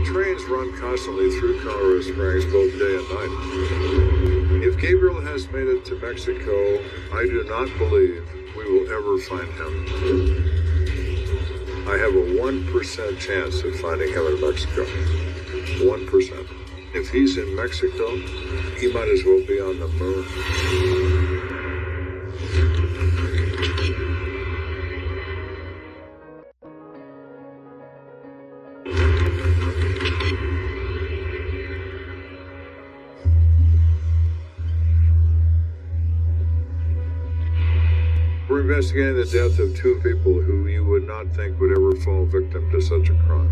Trains run constantly through Colorado Springs both day and night. If Gabriel has made it to Mexico, I do not believe we will ever find him. I have a 1% chance of finding him in Mexico. 1%. If he's in Mexico, he might as well be on the moon. We're investigating the death of two people who you would not think would ever fall victim to such a crime.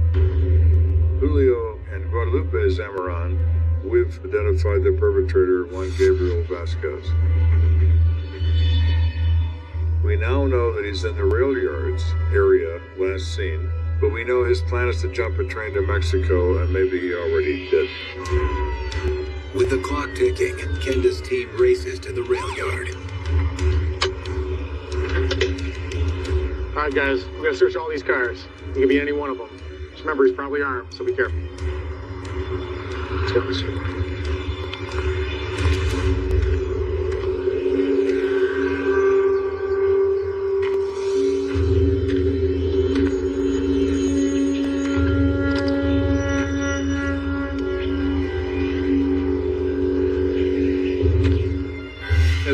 Julio and Guadalupe Zamaran. We've identified the perpetrator, one Gabriel Vasquez. We now know that he's in the rail yards area last seen, but we know his plan is to jump a train to Mexico, and maybe he already did. With the clock ticking, Kenda's team races to the rail yard. All right, guys, we're gonna search all these cars. It could be any one of them. Just remember, he's probably armed, so be careful. Let's go.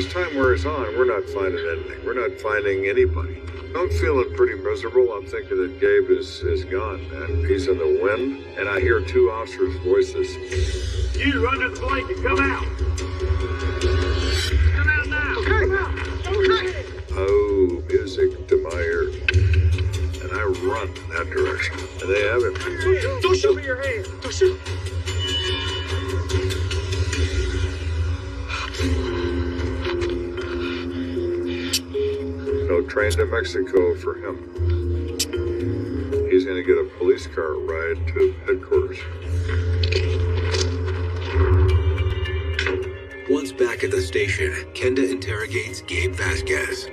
as time wears on, we're not finding anything. We're not finding anybody. I'm feeling pretty miserable. I'm thinking that Gabe is gone, man. He's in the wind, and I hear two officers' voices. You run to the blanket. Come out. Come out now. Okay. Okay. Oh, music to my ears. And I run in that direction. And they have him. Don't shoot me your hand. Don't shoot. No train to Mexico for him. He's going to get a police car ride to headquarters. Once back at the station, Kenda interrogates Gabe Vasquez.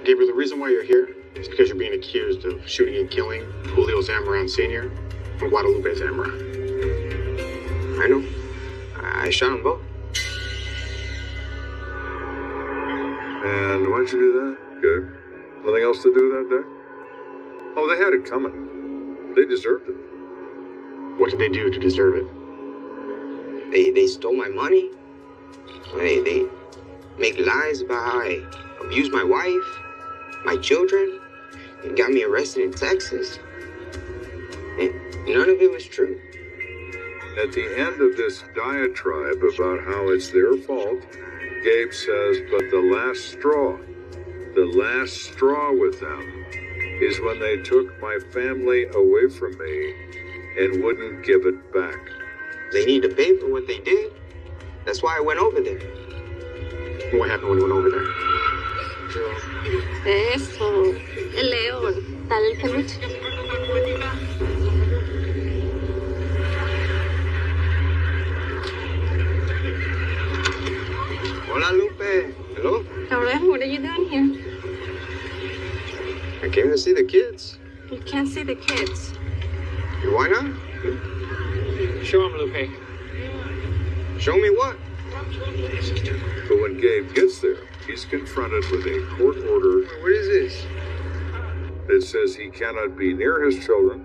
Gabriel, the reason why you're here is because you're being accused of shooting and killing Julio Zamorano Sr. and Guadalupe Zamorano. I know. I shot them both. And why'd you do that, Gabe? Nothing else to do that day? Oh, they had it coming. They deserved it. What did they do to deserve it? They stole my money. They make lies about how I abused my wife, my children, and got me arrested in Texas. And none of it was true. At the end of this diatribe about how it's their fault, Gabe says, but the last straw with them is when they took my family away from me and wouldn't give it back. They need to pay for what they did. That's why I went over there. What happened when you went over there? Eso. El león. Dale el peluche. Hola, Lupe. Hello? Hola, what are you doing here? I came to see the kids. You can't see the kids. Why not? Show them, Lupe. Show me what? But when Gabe gets there, he's confronted with a court order. What is this? That says he cannot be near his children,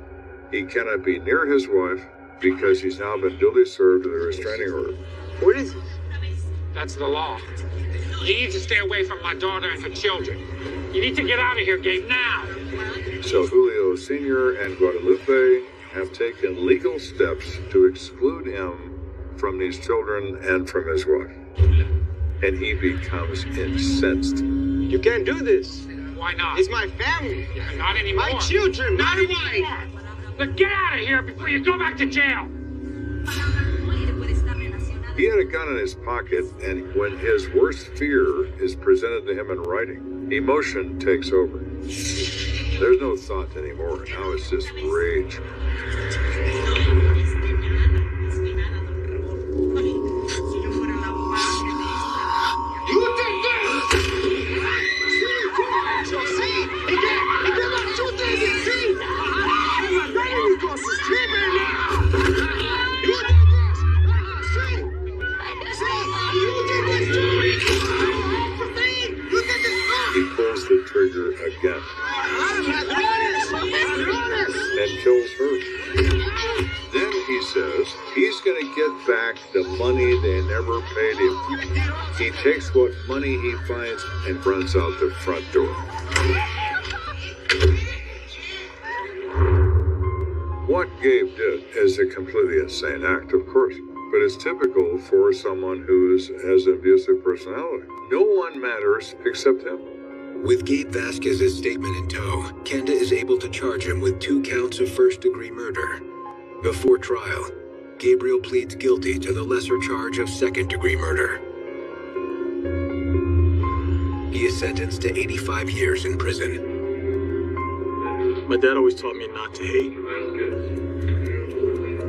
he cannot be near his wife, because he's now been duly served with a restraining order. What is this? That's the law. You need to stay away from my daughter and her children. You need to get out of here, Gabe, now. So Julio Sr. and Guadalupe have taken legal steps to exclude him from these children and from his wife. And he becomes incensed. You can't do this. Why not? It's my family. Not anymore. My children, Not my anymore. wife. But get out of here before you go back to jail. He had a gun in his pocket, and when his worst fear is presented to him in writing, emotion takes over. There's no thought anymore. Now it's just rage. He pulls the trigger again and kills her. Then he says he's going to get back the money they never paid him. He takes what money he finds and runs out the front door. What Gabe did is a completely insane act, of course, but it's typical for someone who has an abusive personality. No one matters except him. With Gabe Vasquez's statement in tow, Kenda is able to charge him with 2 counts of first-degree murder. Before trial, Gabriel pleads guilty to the lesser charge of second-degree murder. He is sentenced to 85 years in prison. My dad always taught me not to hate.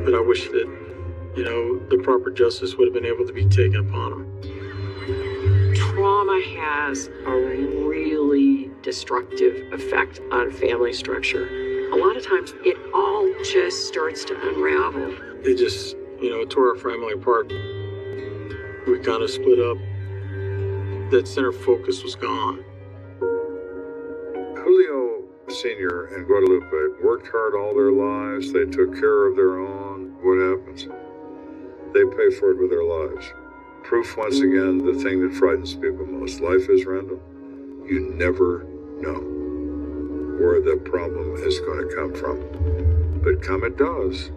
But I wish that, the proper justice would have been able to be taken upon him. Trauma has a really destructive effect on family structure. A lot of times it all just starts to unravel. It just, tore our family apart. We kind of split up. That center focus was gone. Julio Sr. and Guadalupe worked hard all their lives. They took care of their own. What happens? They pay for it with their lives. Proof once again, the thing that frightens people most. Life is random. You never know where the problem is going to come from. But come it does.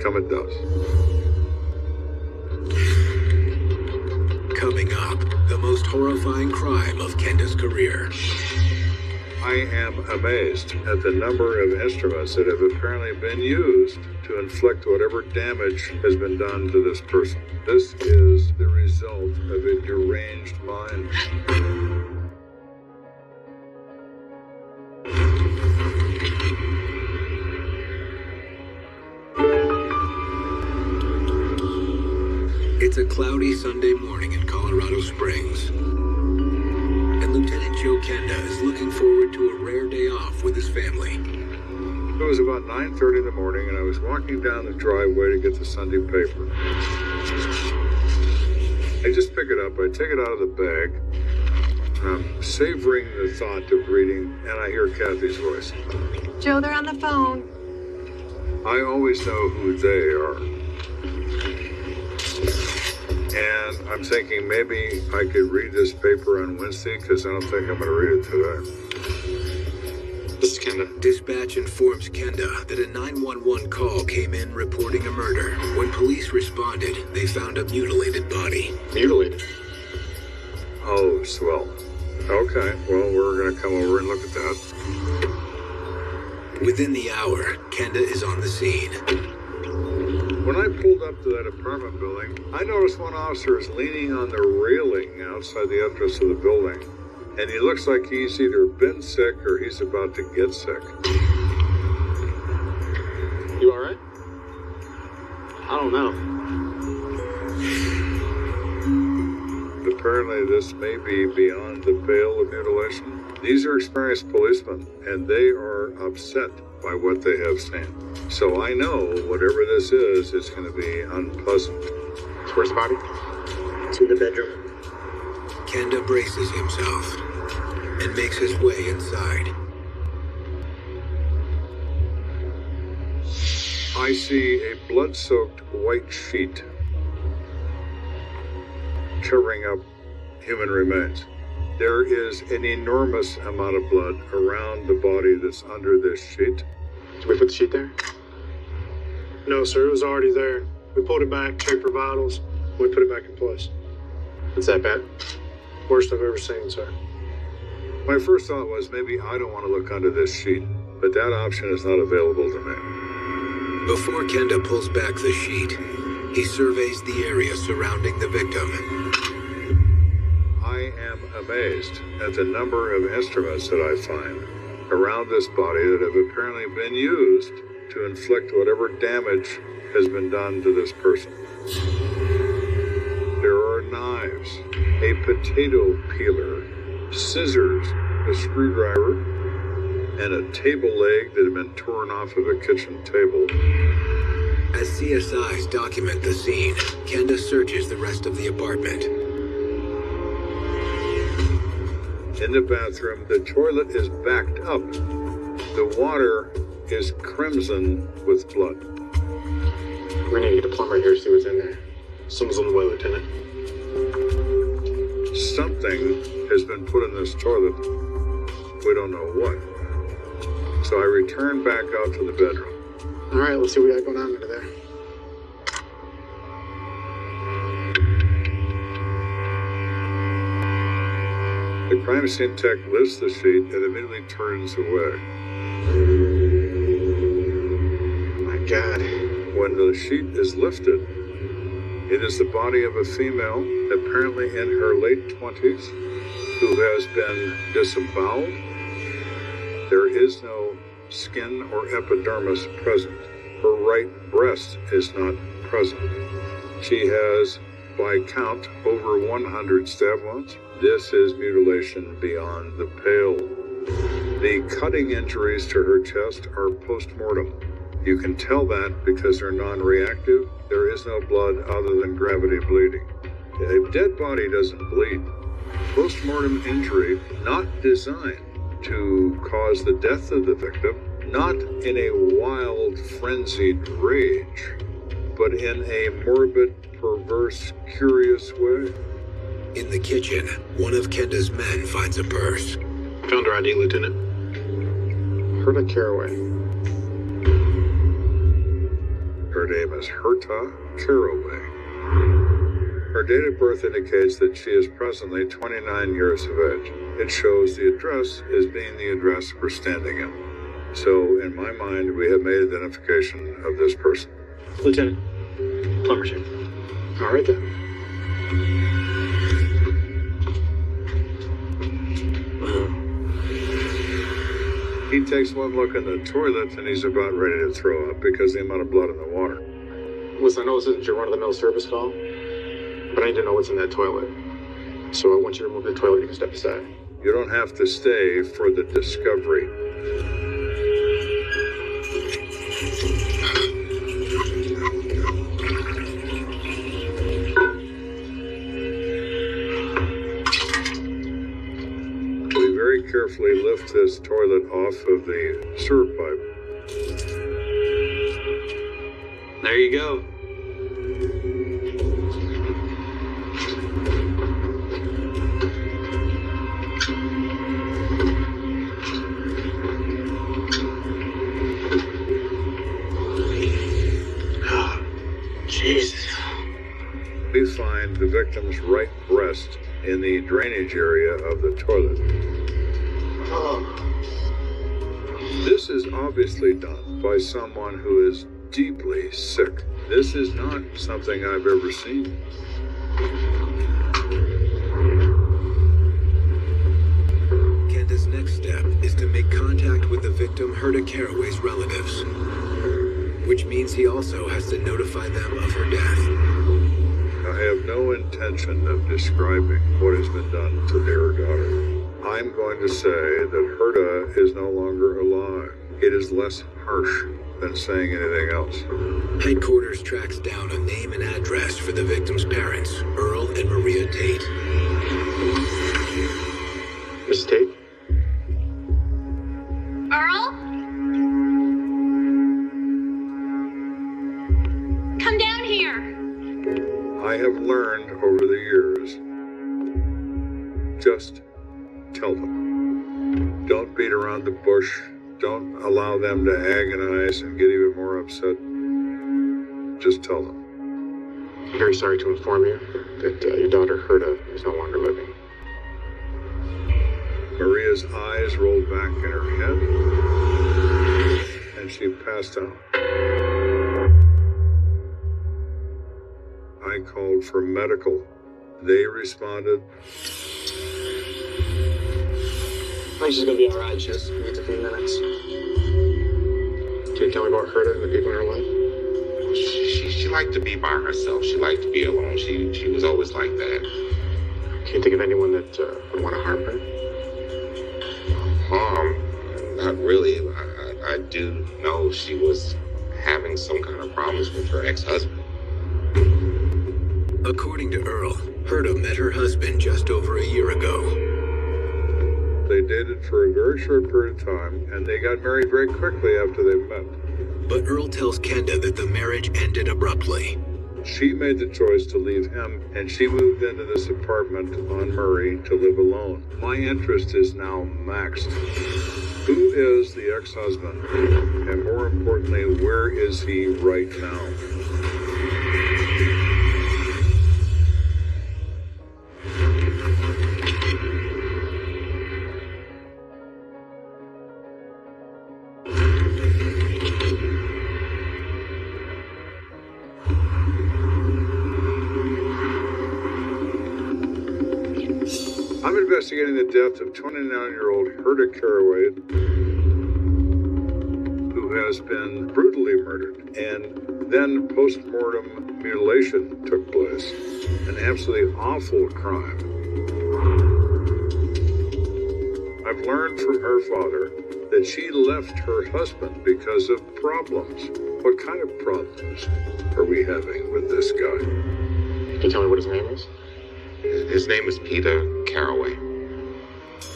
Come it does. Coming up, the most horrifying crime of Kenda's career. I am amazed at the number of instruments that have apparently been used to inflict whatever damage has been done to this person. This is the result of a deranged mind. It's a cloudy Sunday morning in Colorado Springs, and Lieutenant Joe Kenda is looking forward to a rare day off with his family. It was about 9:30 in the morning, and I was walking down the driveway to get the Sunday paper. I just pick it up, I take it out of the bag, and I'm savoring the thought of reading, and I hear Kathy's voice. Joe, they're on the phone. I always know who they are. And I'm thinking maybe I could read this paper on Wednesday, because I don't think I'm going to read it today. This is Kenda. Dispatch informs Kenda that a 911 call came in reporting a murder. When police responded, they found a mutilated body. Mutilated? Oh, swell. Okay, well, we're going to come over and look at that. Within the hour, Kenda is on the scene. When I pulled up to that apartment building, I noticed one officer is leaning on the railing outside the entrance of the building. And he looks like he's either been sick or he's about to get sick. You all right? I don't know. Apparently this may be beyond the pale of mutilation. These are experienced policemen, and they are upset by what they have seen. So I know whatever this is, it's going to be unpleasant. Where's the body? It's in the bedroom. Kenda braces himself and makes his way inside. I see a blood-soaked white sheet covering up human remains. There is an enormous amount of blood around the body that's under this sheet. Did we put the sheet there? No, sir, it was already there. We pulled it back, checked for vitals, we put it back in place. It's that bad? Worst I've ever seen, sir. My first thought was maybe I don't want to look under this sheet, but that option is not available to me. Before Kenda pulls back the sheet, he surveys the area surrounding the victim. I am amazed at the number of instruments that I find around this body that have apparently been used to inflict whatever damage has been done to this person. There are knives, a potato peeler, scissors, a screwdriver, and a table leg that had been torn off of a kitchen table. As CSIs document the scene, Kenda searches the rest of the apartment. In the bathroom, the toilet is backed up. The water is crimson with blood. We need to get a plumber here to see what's in there. Someone's on the way, Lieutenant. Something has been put in this toilet. We don't know what. So I return back out to the bedroom. All right, let's see what we got going on under there. The crime scene tech lifts the sheet and immediately turns away. My God. When the sheet is lifted, it is the body of a female, apparently in her late 20s, who has been disemboweled. There is no skin or epidermis present. Her right breast is not present. She has, by count, over 100 stab wounds. This is mutilation beyond the pale. The cutting injuries to her chest are post-mortem. You can tell that because they're non-reactive. There is no blood other than gravity bleeding. A dead body doesn't bleed. Post-mortem injury, not designed to cause the death of the victim, not in a wild, frenzied rage, but in a morbid perverse, curious way. In the kitchen, one of Kenda's men finds a purse. Found her ID, Lieutenant. Herta Caraway. Her name is Herta Caraway. Her date of birth indicates that she is presently 29 years of age. It shows the address as being the address we're standing in. So, in my mind, we have made identification of this person. Lieutenant, plumber check. All right then. He takes one look in the toilet and he's about ready to throw up because of the amount of blood in the water. Listen, I know this isn't your run-of-the-mill service call, but I need to know what's in that toilet. So I want you to remove the toilet. You can step aside. You don't have to stay for the discovery. We very carefully lift this toilet off of the sewer pipe. There you go. Jesus. We find the victim's right breast in the drainage area of the toilet. This is obviously done by someone who is deeply sick. This is not something I've ever seen. Kenda's next step is to make contact with the victim Herta Caraway's relatives, which means he also has to notify them of her death. I have no intention of describing what has been done to their daughter. I'm going to say that Herta is no longer alive. It is less harsh than saying anything else. Headquarters tracks down a name and address for the victim's parents, Earl and Maria Tate. Mrs. Tate? Earl? Come down here. I have learned over the years, just tell them. Don't beat around the bush. Don't allow them to agonize and get even more upset. Just tell them. I'm very sorry to inform you that your daughter, Herta, is no longer living. Maria's eyes rolled back in her head, and she passed out. I called for medical. They responded. I think she's gonna be all right. Just needs a few minutes. Can you tell me about Herta and the people in her life? She liked to be by herself. She liked to be alone. She was always like that. Can you think of anyone that would want to harm her? Not really. I do know she was having some kind of problems with her ex-husband. According to Earl, Herta met her husband just over a year ago. They dated for a very short period of time, and they got married very quickly after they met. But Earl tells Kenda that the marriage ended abruptly. She made the choice to leave him, and she moved into this apartment on Murray to live alone. My interest is now maxed. Who is the ex-husband? And more importantly, where is he right now? I'm investigating the death of 29-year-old Herta Caraway, who has been brutally murdered, and then post-mortem mutilation took place. An absolutely awful crime. I've learned from her father that she left her husband because of problems. What kind of problems are we having with this guy? Can you tell me what his name is? His name is Peter Caraway.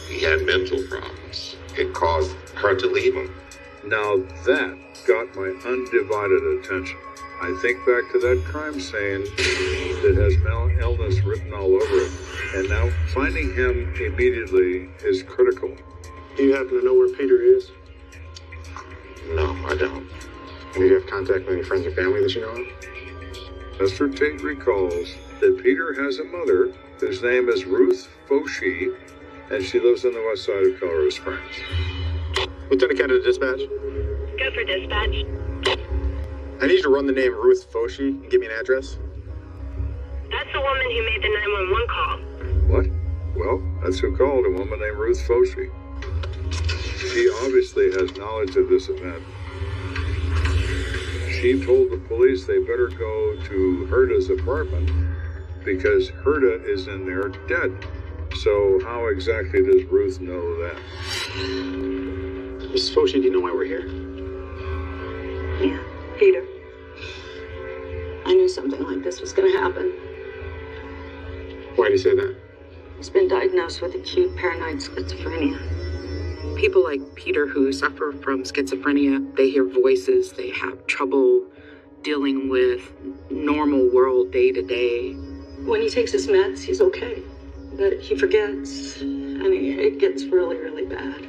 He had mental problems. It caused her to leave him. Now that got my undivided attention. I think back to that crime scene that has mental illness written all over it. And now finding him immediately is critical. Do you happen to know where Peter is? No, I don't. Do you have contact with any friends or family that you know of? Mr. Tate recalls that Peter has a mother whose name is Ruth Foshi, and she lives on the west side of Colorado Springs. Lieutenant Kennedy, dispatch. Go for dispatch. I need you to run the name Ruth Foshi and give me an address. That's the woman who made the 911 call. What? Well, that's who called, a woman named Ruth Foshi. She obviously has knowledge of this event. She told the police they better go to Herda's apartment because Herda is in there dead. So how exactly does Ruth know that? Mrs. Foshi, do you know why we're here? Yeah, Peter. I knew something like this was going to happen. Why do you say that? He's been diagnosed with acute paranoid schizophrenia. People like Peter who suffer from schizophrenia, they hear voices, they have trouble dealing with normal world day to day. When he takes his meds, he's okay. But he forgets, and it gets really, really bad.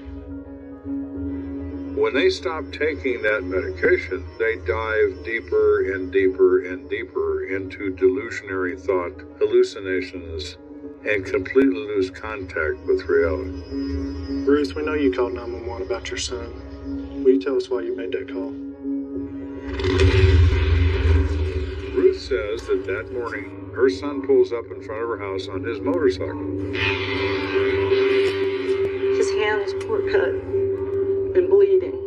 When they stop taking that medication, they dive deeper and deeper and deeper into delusionary thought, hallucinations, and completely lose contact with reality. Ruth, we know you called 911 about your son. Will you tell us why you made that call? Ruth says that morning, her son pulls up in front of her house on his motorcycle. His hands were cut and bleeding.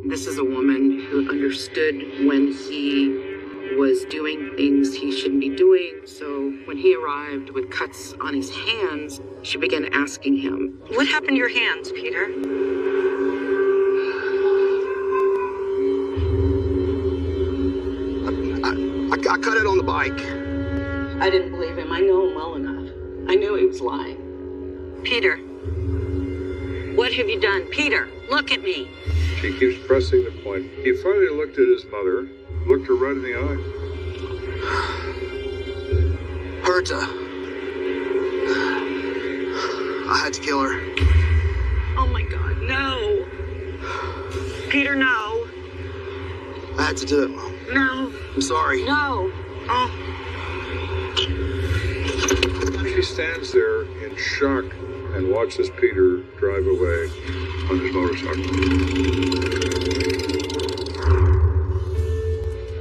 This is a woman who understood when he was doing things he shouldn't be doing. So when he arrived with cuts on his hands, she began asking him, What happened to your hands, Peter? I cut it on the bike. I didn't believe him. I know him well enough. I knew he was lying. Peter. What have you done? Peter, look at me. She keeps pressing the point. He finally looked at his mother, looked her right in the eye. Herta. I had to kill her. Oh my God, no. Peter, no. I had to do it, Mom. No. I'm sorry. No. Oh. She stands there in shock and watches Peter drive away on his motorcycle.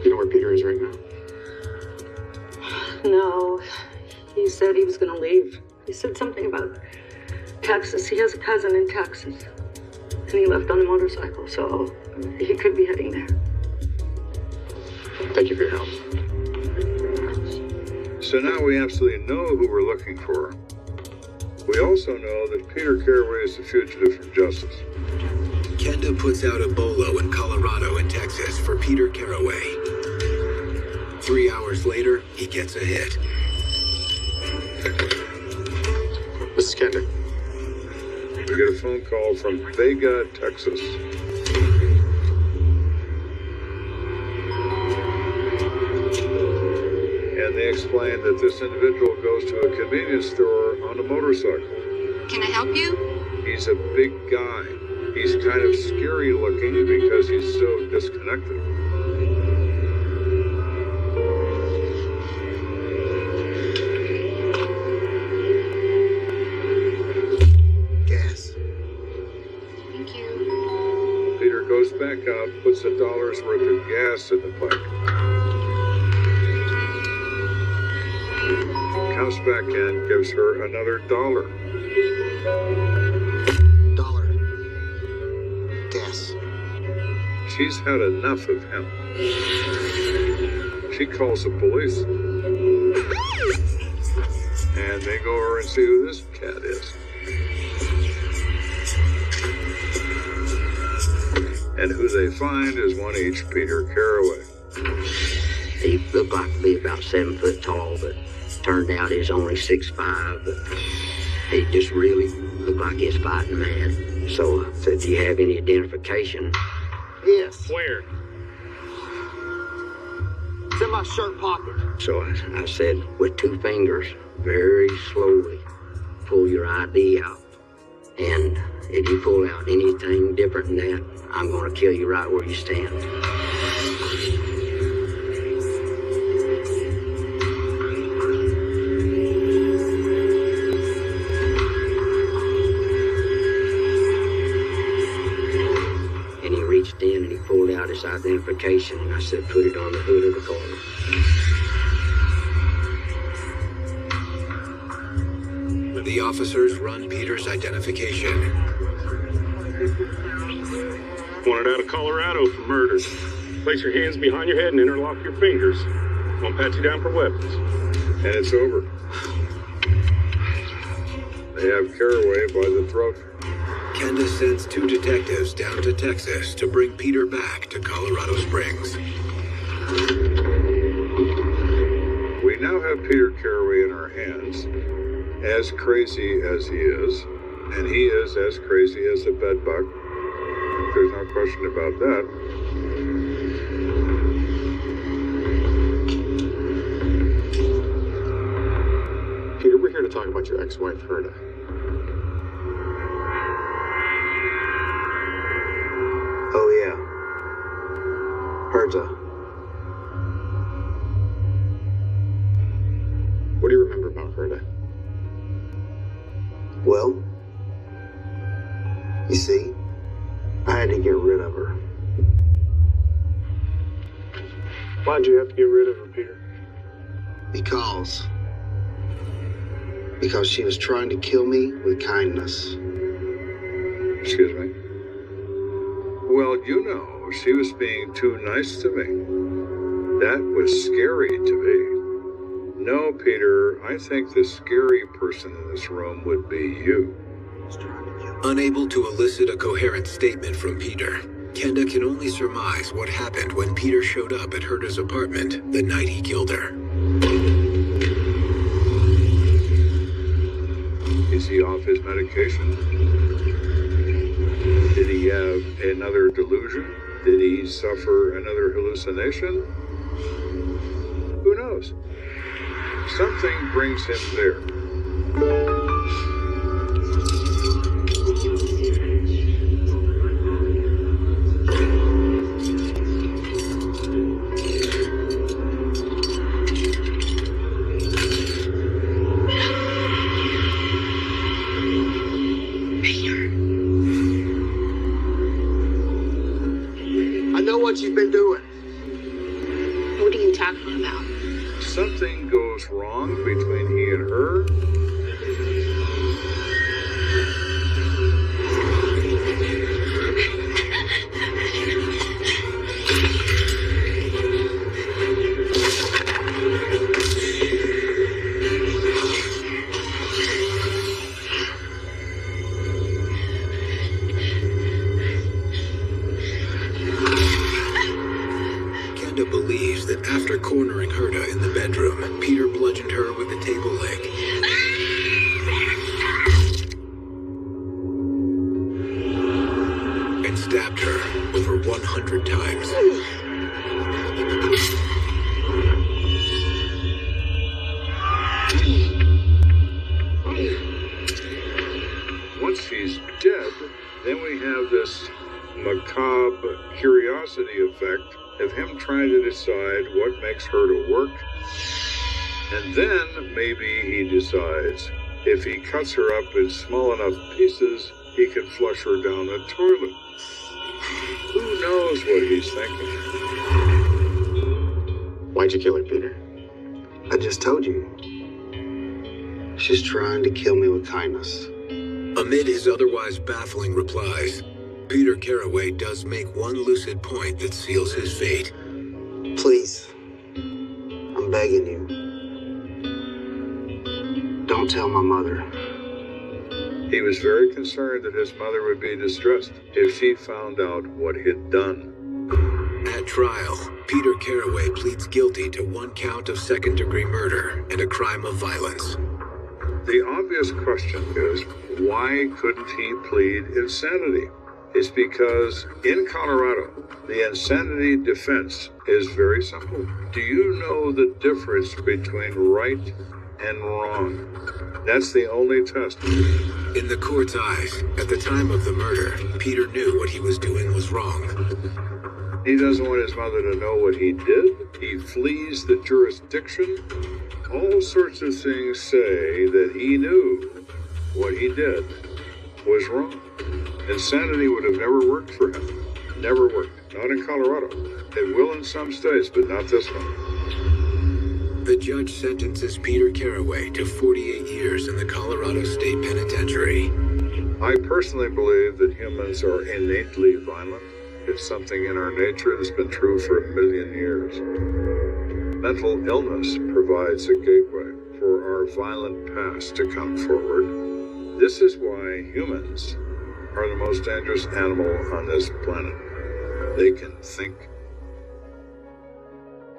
You know where Peter is right now? No. He said he was going to leave. He said something about Texas. He has a cousin in Texas. And he left on the motorcycle, so he could be heading there. Thank you for your help. So now we absolutely know who we're looking for. We also know that Peter Caraway is a fugitive from justice. Kenda puts out a bolo in Colorado and Texas for Peter Caraway. 3 hours later, he gets a hit. This is Kenda. We get a phone call from Vega, Texas. And they explain that this individual goes to a convenience store on a motorcycle. Can I help you? He's a big guy. He's kind of scary looking because he's so disconnected. Gas. Thank you. Peter goes back out, puts $1 worth of gas in the pipe. Comes back in, gives her another $1. Gas. She's had enough of him. She calls the police. And they go over and see who this cat is. And who they find is one each Peter Caraway. He looked like to be about 7 foot tall, but turned out he's only 6'5", but he just really looked like he's fighting mad. So I said, do you have any identification? Yes. Where? in my shirt pocket. So I said, with 2 fingers, very slowly, pull your ID out. And if you pull out anything different than that, I'm going to kill you right where you stand. And he reached in and he pulled out his identification, and I said, put it on the hood of the car. The officers run Peter's identification. Wanted out of Colorado for murder. Place your hands behind your head and interlock your fingers. Won't pat you down for weapons. And it's over. They have Caraway by the throat. Kenda sends 2 detectives down to Texas to bring Peter back to Colorado Springs. We now have Peter Caraway in our hands, as crazy as he is, and he is as crazy as a bedbug. There's no question about that. Peter, we're here to talk about your ex-wife, Herda. Oh, yeah. Herda. What do you remember about Herda? Well, you see, I had to get rid of her. Why'd you have to get rid of her, Peter? Because she was trying to kill me with kindness. Excuse me? Well, you know, she was being too nice to me. That was scary to me. No, Peter, I think the scary person in this room would be you. Unable to elicit a coherent statement from Peter, Kenda can only surmise what happened when Peter showed up at Herda's apartment the night he killed her. Is he off his medication? Did he have another delusion? Did he suffer another hallucination? Who knows? Something brings him there. I know what you've been doing. What are you talking about? Something goes wrong between he and her. Kenda believes that after cornering Herda in the bedroom, Peter bludgeoned her with a table leg. And stabbed her over 100 times. Once she's dead, then we have this macabre curiosity effect of him trying to decide what makes her to work. And then maybe he decides if he cuts her up in small enough pieces, he can flush her down the toilet. Who knows what he's thinking? Why'd you kill her, Peter? I just told you. She's trying to kill me with kindness. Amid his otherwise baffling replies, Peter Caraway does make one lucid point that seals his fate. Please, I'm begging you. Don't tell my mother. He was very concerned that his mother would be distressed if she found out what he'd done. At trial, Peter Caraway pleads guilty to 1 count of second-degree murder and a crime of violence. The obvious question is, why couldn't he plead insanity? is because in Colorado, the insanity defense is very simple. Do you know the difference between right and wrong? That's the only test. In the court's eyes, at the time of the murder, Peter knew what he was doing was wrong. He doesn't want his mother to know what he did. He flees the jurisdiction. All sorts of things say that he knew what he did was wrong. Insanity would have never worked for him. Never worked. Not in Colorado. It will in some states, but not this one. The judge sentences Peter Caraway to 48 years in the Colorado State Penitentiary. I personally believe that humans are innately violent. It's something in our nature that's been true for 1 million years. Mental illness provides a gateway for our violent past to come forward. This is why humans are the most dangerous animal on this planet. They can think